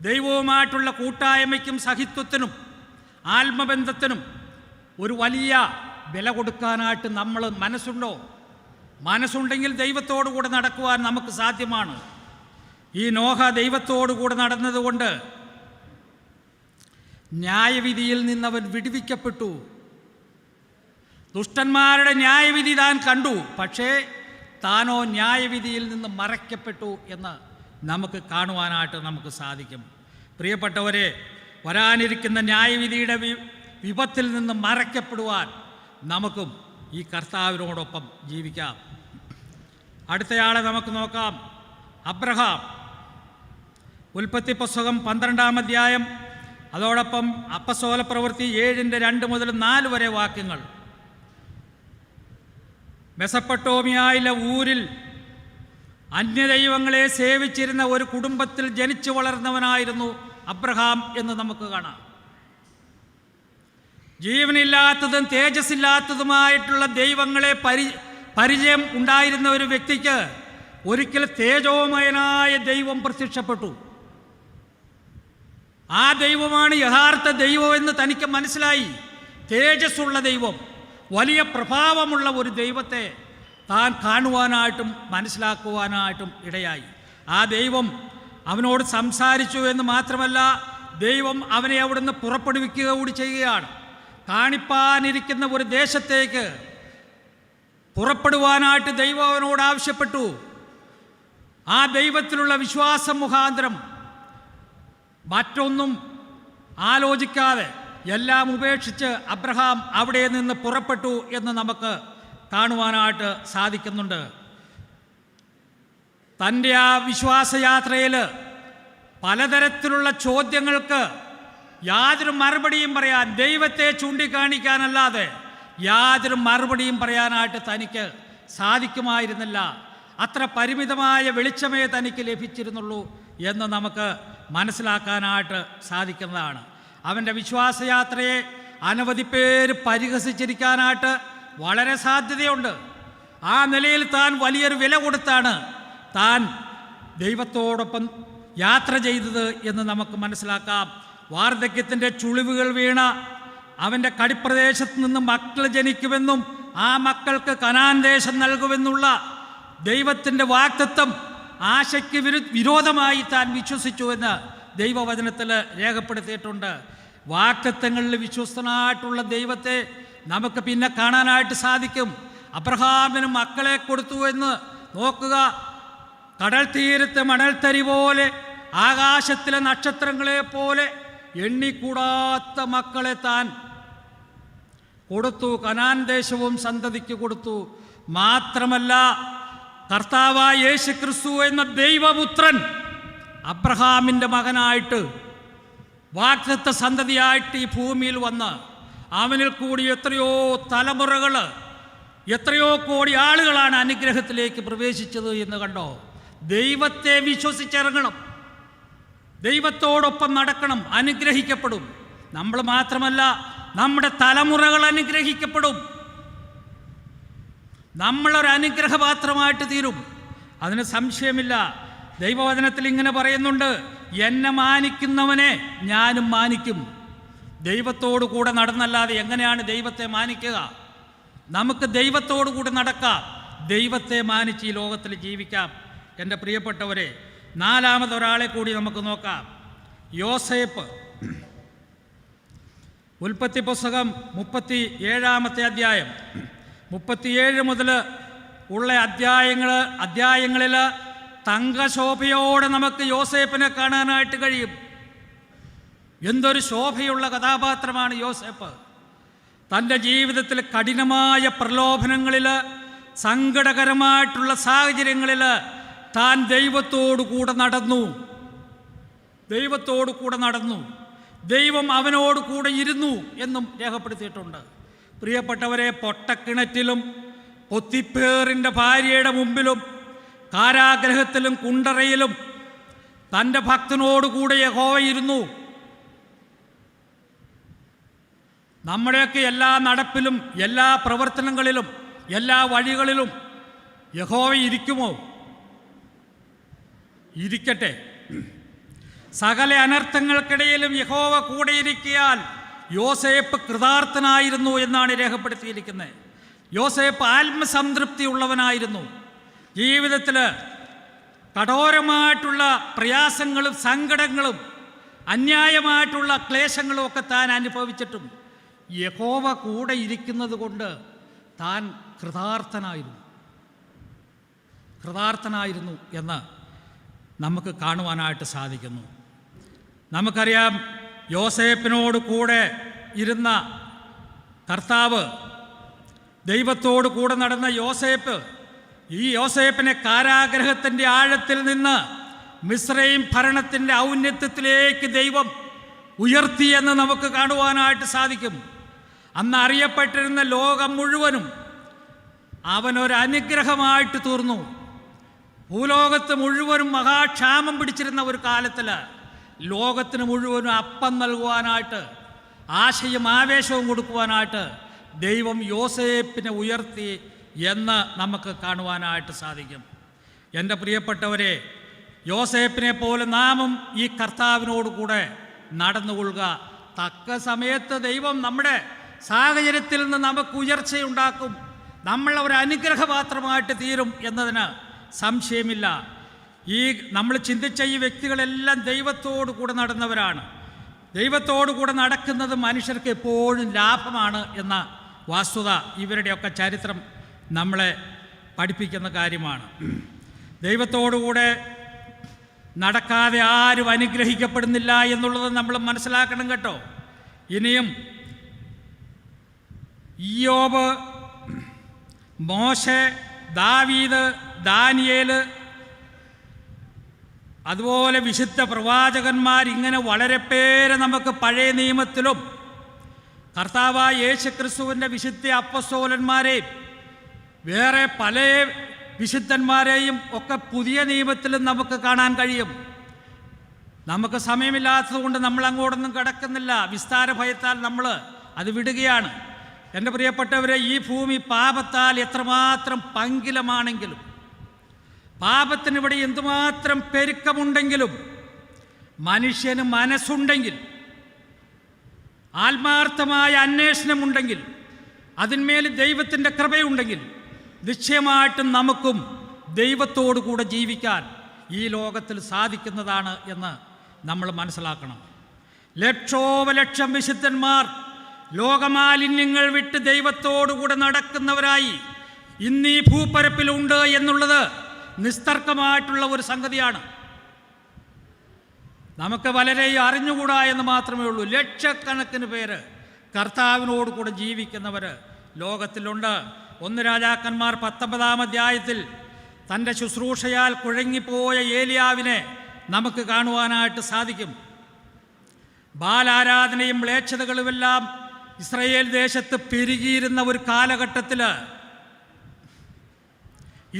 ദൈവവുമായിട്ടുള്ള കൂട്ടായ്മയ്ക്കും സഹിത്വത്തിനും ആത്മബന്ധത്തിനും ഒരു വലിയ വില കൊടുക്കാനായിട്ട് നമ്മൾ മനസ്സുണ്ടോ? മനസ്സുണ്ടെങ്കിൽ ദൈവത്തോടു കൂടെ നടക്കുവാൻ നമുക്ക് സാധ്യമാണ്. ഈ നോഹ ദൈവത്തോടു കൂടെ നടന്നതുകൊണ്ട് ന്യായവിധിയിൽ നിന്നവൻ വിടുവിക്കപ്പെട്ടു. ദുഷ്ടന്മാരുടെ ന്യായവിധി താൻ കണ്ടു, പക്ഷേ താനോ ന്യായവിധിയിൽ നിന്ന് മറയ്ക്കപ്പെട്ടു എന്ന് നമുക്ക് കാണുവാനായിട്ട് നമുക്ക് സാധിക്കും. പ്രിയപ്പെട്ടവരെ, വരാനിരിക്കുന്ന ന്യായവിധിയുടെ വിപത്തിൽ നിന്ന് മറയ്ക്കപ്പെടുവാൻ നമുക്കും ഈ കർത്താവിനോടൊപ്പം ജീവിക്കാം. അടുത്തയാളെ നമുക്ക് നോക്കാം. അബ്രഹാം, ഉൽപ്പത്തി പുസ്തകം 12-ാം അധ്യായം, അതോടൊപ്പം അപ്പസ്തോല പ്രവൃത്തി 7:2-4 വരെ വാക്യങ്ങൾ. മെസപ്പൊട്ടോമിയയിലെ ഊരിൽ അന്യദൈവങ്ങളെ സേവിച്ചിരുന്ന ഒരു കുടുംബത്തിൽ ജനിച്ചു വളർന്നവനായിരുന്നു അബ്രഹാം എന്ന് നമുക്ക് കാണാം. ജീവനില്ലാത്തതും തേജസ്സില്ലാത്തതുമായിട്ടുള്ള ദൈവങ്ങളെ പരിചയം ഉണ്ടായിരുന്ന ഒരു വ്യക്തിക്ക് ഒരിക്കൽ തേജോമയനായ ദൈവം പ്രത്യക്ഷപ്പെട്ടു. ആ ദൈവമാണ് യഥാർത്ഥ ദൈവമെന്ന് തനിക്ക് മനസ്സിലായി. തേജസ്സുള്ള ദൈവം, വലിയ പ്രഭാവമുള്ള ഒരു ദൈവത്തെ താൻ കാണുവാനായിട്ടും മനസ്സിലാക്കുവാനായിട്ടും ഇടയായി. ആ ദൈവം അവനോട് സംസാരിച്ചു എന്ന് മാത്രമല്ല, ദൈവം അവനെ അവിടുന്ന് പുറപ്പെടുവിക്കുക കൂടി ചെയ്യുകയാണ്. കാണിപ്പാനിരിക്കുന്ന ഒരു ദേശത്തേക്ക് പുറപ്പെടുവാനായിട്ട് ദൈവം അവനോട് ആവശ്യപ്പെട്ടു. ആ ദൈവത്തിലുള്ള വിശ്വാസം മുഖാന്തരം മറ്റൊന്നും ആലോചിക്കാതെ എല്ലാം ഉപേക്ഷിച്ച് അബ്രഹാം അവിടെ നിന്ന് പുറപ്പെട്ടു എന്ന് നമുക്ക് കാണുവാനായിട്ട് സാധിക്കുന്നുണ്ട്. തൻ്റെ ആ വിശ്വാസയാത്രയിൽ പലതരത്തിലുള്ള ചോദ്യങ്ങൾക്ക് യാതൊരു മറുപടിയും പറയാൻ, ദൈവത്തെ ചൂണ്ടിക്കാണിക്കാനല്ലാതെ യാതൊരു മറുപടിയും പറയാനായിട്ട് തനിക്ക് സാധിക്കുമായിരുന്നില്ല. അത്ര പരിമിതമായ വെളിച്ചമേ തനിക്ക് ലഭിച്ചിരുന്നുള്ളൂ എന്ന് നമുക്ക് മനസ്സിലാക്കാനായിട്ട് സാധിക്കുന്നതാണ്. അവൻ്റെ വിശ്വാസയാത്രയെ അനവധി പേര് പരിഹസിച്ചിരിക്കാനായിട്ട് വളരെ സാധ്യതയുണ്ട്. ആ നിലയിൽ താൻ വലിയൊരു വില കൊടുത്താണ് താൻ ദൈവത്തോടൊപ്പം യാത്ര ചെയ്തത് എന്ന് നമുക്ക് മനസ്സിലാക്കാം. വാർദ്ധക്യത്തിൻ്റെ ചുളിവുകൾ വീണ അവൻ്റെ കടിപ്രദേശത്ത് നിന്ന് മക്കൾ ജനിക്കുമെന്നും ആ മക്കൾക്ക് കനാൻ ദേശം നൽകുമെന്നുള്ള ദൈവത്തിൻ്റെ വാഗ്ദത്തം ആശയ്ക്ക് വിരോധമായി താൻ വിശ്വസിച്ചുവെന്ന് ദൈവവചനത്തിൽ രേഖപ്പെടുത്തിയിട്ടുണ്ട്. വാഗ്ദത്തങ്ങളിൽ വിശ്വസ്തനായിട്ടുള്ള ദൈവത്തെ നമുക്ക് പിന്നെ കാണാനായിട്ട് സാധിക്കും. അബ്രഹാമിന് മക്കളെ കൊടുത്തു എന്ന് നോക്കുക. കടൽ തീരത്തെ മണൽത്തരി പോലെ, ആകാശത്തിലെ നക്ഷത്രങ്ങളെ പോലെ എണ്ണിക്കൂടാത്ത മക്കളെ താൻ കൊടുത്തു. കനാൻ ദേശവും സന്തതിക്ക് കൊടുത്തു. മാത്രമല്ല, കർത്താവായ യേശു ക്രിസ്തു എന്ന ദൈവപുത്രൻ അബ്രഹാമിൻ്റെ മകനായിട്ട്, വാഗ്ദത്ത സന്തതിയായിട്ട് ഈ ഭൂമിയിൽ വന്ന് അവനിൽ കൂടി എത്രയോ തലമുറകൾ, എത്രയോ കോടി ആളുകളാണ് അനുഗ്രഹത്തിലേക്ക് പ്രവേശിച്ചത് എന്ന് കണ്ടോ? ദൈവത്തെ വിശ്വസിച്ചിറങ്ങണം, ദൈവത്തോടൊപ്പം നടക്കണം, അനുഗ്രഹിക്കപ്പെടും. നമ്മൾ മാത്രമല്ല, നമ്മുടെ തലമുറകൾ അനുഗ്രഹിക്കപ്പെടും. നമ്മളൊരു അനുഗ്രഹപാത്രമായിട്ട് തീരും, അതിന് സംശയമില്ല. ദൈവവചനത്തിൽ ഇങ്ങനെ പറയുന്നുണ്ട്, എന്നെ മാനിക്കുന്നവനെ ഞാനും മാനിക്കും. ദൈവത്തോടു കൂടെ നടന്നല്ലാതെ എങ്ങനെയാണ് ദൈവത്തെ മാനിക്കുക? നമുക്ക് ദൈവത്തോടു കൂടെ നടക്കാം, ദൈവത്തെ മാനിച്ച് ഈ ലോകത്തിൽ ജീവിക്കാം. എൻ്റെ പ്രിയപ്പെട്ടവരെ, നാലാമതൊരാളെ കൂടി നമുക്ക് നോക്കാം. യോസേപ്പ്. ഉൽപ്പത്തി പുസ്തകം 37-ാമത്തെ അധ്യായം, 37 മുതൽ ഉള്ള അധ്യായങ്ങളിൽ തങ്കശോഭയോടെ നമുക്ക് യോസേപ്പിനെ കാണാനായിട്ട് കഴിയും. എന്തൊരു ശോഭയുള്ള കഥാപാത്രമാണ് യോസേപ്പ്. തൻ്റെ ജീവിതത്തിൽ കഠിനമായ പ്രലോഭനങ്ങളിൽ, സങ്കടകരമായിട്ടുള്ള സാഹചര്യങ്ങളിൽ താൻ ദൈവത്തോടു കൂടെ നടന്നു. ദൈവം അവനോട് കൂടെ ഇരുന്നു എന്നും രേഖപ്പെടുത്തിയിട്ടുണ്ട്. പ്രിയപ്പെട്ടവരെ, പൊട്ടക്കിണറ്റിലും പൊത്തിപ്പേറിൻ്റെ ഭാര്യയുടെ മുമ്പിലും കാരാഗ്രഹത്തിലും കുണ്ടറയിലും തൻ്റെ ഭക്തനോടുകൂടെ യഹോവ ഇരുന്നു. നമ്മുടെയൊക്കെ എല്ലാ നടപ്പിലും, എല്ലാ പ്രവർത്തനങ്ങളിലും, എല്ലാ വഴികളിലും യഹോവ ഇരിക്കുമോ? ഇരിക്കട്ടെ. സകല അനർത്ഥങ്ങൾക്കിടയിലും യഹോവ കൂടെ ഇരിക്കിയാൽ യോസേപ്പ് കൃതാർത്ഥനായിരുന്നു എന്നാണ് രേഖപ്പെടുത്തിയിരിക്കുന്നത്. യോസേപ്പ് ആത്മസംതൃപ്തി ഉള്ളവനായിരുന്നു. ജീവിതത്തിൽ കഠോരമായിട്ടുള്ള പ്രയാസങ്ങളും സങ്കടങ്ങളും അന്യായമായിട്ടുള്ള ക്ലേശങ്ങളും ഒക്കെ താൻ അനുഭവിച്ചിട്ടും യഹോവ കൂടെ ഇരിക്കുന്നത് കൊണ്ട് താൻ കൃതാർത്ഥനായിരുന്നു എന്ന് നമുക്ക് കാണുവാനായിട്ട് സാധിക്കുന്നു. നമുക്കറിയാം, യോസേപ്പിനോട് കൂടെ ഇരുന്ന കർത്താവ്, ദൈവത്തോട് കൂടെ നടന്ന യോസേപ്പ്, ഈ യോസേപ്പിനെ കാരാഗ്രഹത്തിൻ്റെ ആഴത്തിൽ നിന്ന് മിസ്രയീം ഭരണത്തിൻ്റെ ഔന്നത്യത്തിലേക്ക് ദൈവം ഉയർത്തിയെന്ന് നമുക്ക് കാണുവാനായിട്ട് സാധിക്കും. അന്ന് അറിയപ്പെട്ടിരുന്ന ലോകം മുഴുവനും അവനൊരു അനുഗ്രഹമായിട്ട് തീർന്നു. ഭൂലോകത്ത് മുഴുവനും മഹാക്ഷാമം പിടിച്ചിരുന്ന ഒരു കാലത്തിൽ ലോകത്തിന് മുഴുവനും അപ്പം നൽകുവാനായിട്ട്, ആശയും ആവേശവും കൊടുക്കുവാനായിട്ട് ദൈവം യോസേപ്പിനെ ഉയർത്തി എന്ന് നമുക്ക് കാണുവാനായിട്ട് സാധിക്കും. എൻ്റെ പ്രിയപ്പെട്ടവരെ, യോസേപ്പിനെ പോലെ നാമും ഈ കർത്താവിനോട് കൂടെ നടന്നുകൊള്ളുക. തക്ക സമയത്ത് ദൈവം നമ്മുടെ സാഹചര്യത്തിൽ നിന്ന് നമുക്ക് ഉയർച്ചയുണ്ടാക്കും. നമ്മൾ ഒരു അനുഗ്രഹപാത്രമായിട്ട് തീരും എന്നതിന് സംശയമില്ല. നമ്മൾ ചിന്തിച്ച ഈ വ്യക്തികളെല്ലാം ദൈവത്തോടു കൂടെ നടന്നവരാണ്. ദൈവത്തോടു കൂടെ നടക്കുന്നത് മനുഷ്യർക്ക് എപ്പോഴും ലാഭമാണ് എന്ന വസ്തുത ഇവരുടെയൊക്കെ ചരിത്രം നമ്മളെ പഠിപ്പിക്കുന്ന കാര്യമാണ്. ദൈവത്തോടുകൂടെ നടക്കാതെ ആരും അനുഗ്രഹിക്കപ്പെടുന്നില്ല എന്നുള്ളത് നമ്മൾ മനസ്സിലാക്കണം കേട്ടോ. ഇനിയും ഇയ്യോബ്, മോശെ, ദാവീദ്, ദാനിയേല്, അതുപോലെ വിശുദ്ധ പ്രവാചകന്മാർ, ഇങ്ങനെ വളരെ പേര് നമുക്ക് പഴയ നിയമത്തിലും കർത്താവായ യേശുക്രിസ്തുവിൻ്റെ വിശുദ്ധ അപ്പസ്തോലന്മാരെയും വേറെ പല വിശുദ്ധന്മാരെയും ഒക്കെ പുതിയ നിയമത്തിലും നമുക്ക് കാണാൻ കഴിയും. നമുക്ക് സമയമില്ലാത്തതുകൊണ്ട് നമ്മൾ അങ്ങോട്ടൊന്നും കിടക്കുന്നില്ല. വിസ്താര ഭയത്താൽ നമ്മൾ അത് വിടുകയാണ്. എൻ്റെ പ്രിയപ്പെട്ടവരെ, ഈ ഭൂമി പാപത്താൽ എത്രമാത്രം പങ്കിലമാണെങ്കിലും, പാപത്തിനിവിടെ എന്തുമാത്രം പെരുക്കമുണ്ടെങ്കിലും, മനുഷ്യന് മനസ്സുണ്ടെങ്കിൽ, ആത്മാർത്ഥമായ അന്വേഷണമുണ്ടെങ്കിൽ, അതിന്മേൽ ദൈവത്തിൻ്റെ കൃപയുണ്ടെങ്കിൽ, നിശ്ചയമായിട്ടും നമുക്കും ദൈവത്തോടു കൂടെ ജീവിക്കാൻ ഈ ലോകത്തിൽ സാധിക്കുന്നതാണ് എന്ന് നമ്മൾ മനസ്സിലാക്കണം. ലക്ഷോപലക്ഷം വിശുദ്ധന്മാർ ലോകമാലിന്യങ്ങൾ വിട്ട് ദൈവത്തോടുകൂടെ നടക്കുന്നവരായി ഇന്നീ ഭൂപരപ്പിലുണ്ട് എന്നുള്ളത് നിസ്തർക്കമായിട്ടുള്ള ഒരു സംഗതിയാണ്. നമുക്ക് വളരെ അറിഞ്ഞുകൂടാ എന്ന് മാത്രമേ ഉള്ളൂ. ലക്ഷക്കണക്കിന് പേര് കർത്താവിനോട് കൂടെ ജീവിക്കുന്നവർ ലോകത്തിലുണ്ട്. 1 രാജാക്കന്മാർ 19-ാം അധ്യായത്തിൽ തൻ്റെ ശുശ്രൂഷയാൽ കുഴങ്ങിപ്പോയ ഏലിയാവിനെ നമുക്ക് കാണുവാനായിട്ട് സാധിക്കും. ബാലാരാധനയും മ്ലേച്ഛതകളുമെല്ലാം ഇസ്രായേൽ ദേശത്ത് പെരുകിയിരുന്ന ഒരു കാലഘട്ടത്തിൽ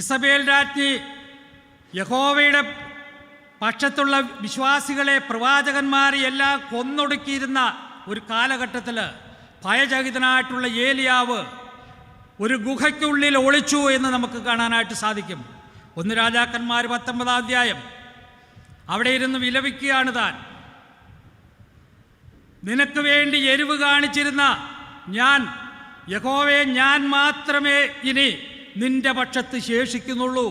ഇസബേൽ രാജ്ഞി യഹോവയുടെ പക്ഷത്തുള്ള വിശ്വാസികളെ, പ്രവാചകന്മാരെ എല്ലാം കൊന്നൊടുക്കിയിരുന്ന ഒരു കാലഘട്ടത്തിൽ ഭയചകിതനായിട്ടുള്ള ഏലിയാവ് ഒരു ഗുഹയ്ക്കുള്ളിൽ ഒളിച്ചു എന്ന് നമുക്ക് കാണാനായിട്ട് സാധിക്കും. 1 രാജാക്കന്മാർ 19-ാം അധ്യായം. അവിടെ ഇരുന്ന് വിലപിക്കുകയാണ് താൻ. നിനക്ക് വേണ്ടി എരിവ് കാണിച്ചിരുന്ന ഞാൻ യഹോവേ, ഞാൻ മാത്രമേ ഇനി നിന്റെ പക്ഷത്ത് ശേഷിക്കുന്നുള്ളൂ.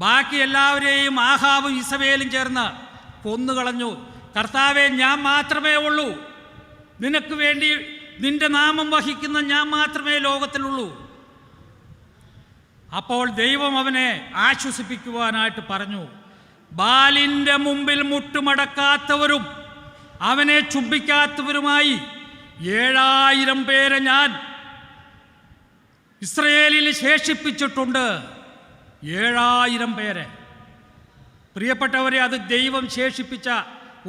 ബാക്കി എല്ലാവരെയും ആഹാബും ഇസബേലും ചേർന്ന് കൊന്നുകളഞ്ഞു. കർത്താവേ, ഞാൻ മാത്രമേ ഉള്ളൂ. നിനക്ക് വേണ്ടി നിന്റെ നാമം വഹിക്കുന്ന ഞാൻ മാത്രമേ ലോകത്തിലുള്ളൂ. അപ്പോൾ ദൈവം അവനെ ആശ്വസിപ്പിക്കുവാനായിട്ട് പറഞ്ഞു, ബാലിൻ്റെ മുമ്പിൽ മുട്ടുമടക്കാത്തവരും അവനെ ചുംബിക്കാത്തവരുമായി 7000 പേരെ ഞാൻ ഇസ്രയേലിൽ ശേഷിപ്പിച്ചിട്ടുണ്ട്. 7000 പേരെ. പ്രിയപ്പെട്ടവരെ, അത് ദൈവം ശേഷിപ്പിച്ച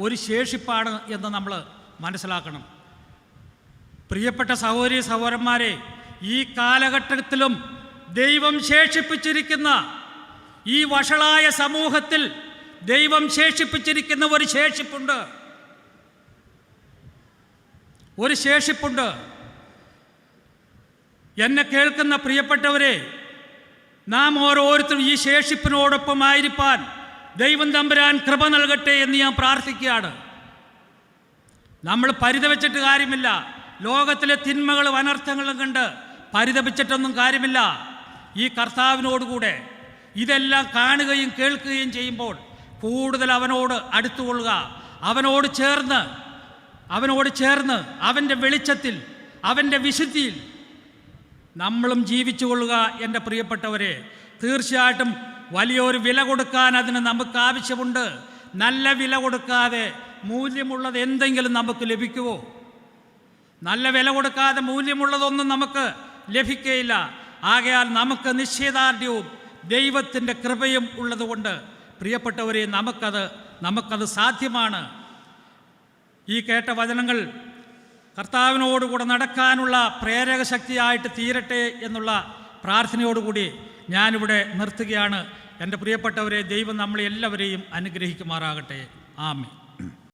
ഒരു ശേഷിപ്പാണ് എന്ന് നമ്മൾ മനസ്സിലാക്കണം. പ്രിയപ്പെട്ട സഹോദരി സഹോദരന്മാരെ, ഈ കാലഘട്ടത്തിലും ദൈവം ശേഷിപ്പിച്ചിരിക്കുന്ന ഈ വഷളായ സമൂഹത്തിൽ ദൈവം ശേഷിപ്പിച്ചിരിക്കുന്ന ഒരു ശേഷിപ്പുണ്ട്. ഒരു ശേഷിപ്പുണ്ട്. എന്നെ കേൾക്കുന്ന പ്രിയപ്പെട്ടവരെ, നാം ഓരോരുത്തരും ഈ ശേഷിപ്പിനോടൊപ്പം ആയിരിക്കാൻ ദൈവം തമ്പുരാൻ കൃപ നൽകട്ടെ എന്ന് ഞാൻ പ്രാർത്ഥിക്കുകയാണ്. നമ്മൾ പരിതപിച്ചിട്ട് കാര്യമില്ല. ലോകത്തിലെ തിന്മകളും അനർത്ഥങ്ങളും കണ്ട് പരിതപിച്ചിട്ടൊന്നും കാര്യമില്ല. ഈ കർത്താവിനോടുകൂടെ ഇതെല്ലാം കാണുകയും കേൾക്കുകയും ചെയ്യുമ്പോൾ കൂടുതൽ അവനോട് അടുത്തുകൊള്ളുക, അവനോട് ചേർന്ന് അവൻ്റെ വെളിച്ചത്തിൽ, അവൻ്റെ വിശുദ്ധിയിൽ നമ്മളും ജീവിച്ചു കൊള്ളുക. എൻ്റെ പ്രിയപ്പെട്ടവരെ, തീർച്ചയായിട്ടും വലിയൊരു വില കൊടുക്കാൻ അതിന് നമുക്ക് ആവശ്യമുണ്ട്. നല്ല വില കൊടുക്കാതെ മൂല്യമുള്ളത് എന്തെങ്കിലും നമുക്ക് ലഭിക്കുമോ? നല്ല വില കൊടുക്കാതെ മൂല്യമുള്ളതൊന്നും നമുക്ക് ലഭിക്കുകയില്ല. ആകയാൽ നമുക്ക് നിശ്ചയദാർഢ്യവും ദൈവത്തിൻ്റെ കൃപയും ഉള്ളതുകൊണ്ട് പ്രിയപ്പെട്ടവരെ, നമുക്കത് സാധ്യമാണ്. ഈ കേട്ട വചനങ്ങൾ കർത്താവിനോടുകൂടെ നടക്കാനുള്ള പ്രേരക ശക്തിയായിട്ട് തീരട്ടെ എന്നുള്ള പ്രാർത്ഥനയോടുകൂടി ഞാനിവിടെ നിർത്തുകയാണ്. എൻ്റെ പ്രിയപ്പെട്ടവരെ, ദൈവം നമ്മളെ എല്ലാവരെയും അനുഗ്രഹിക്കുമാറാകട്ടെ. ആമേൻ.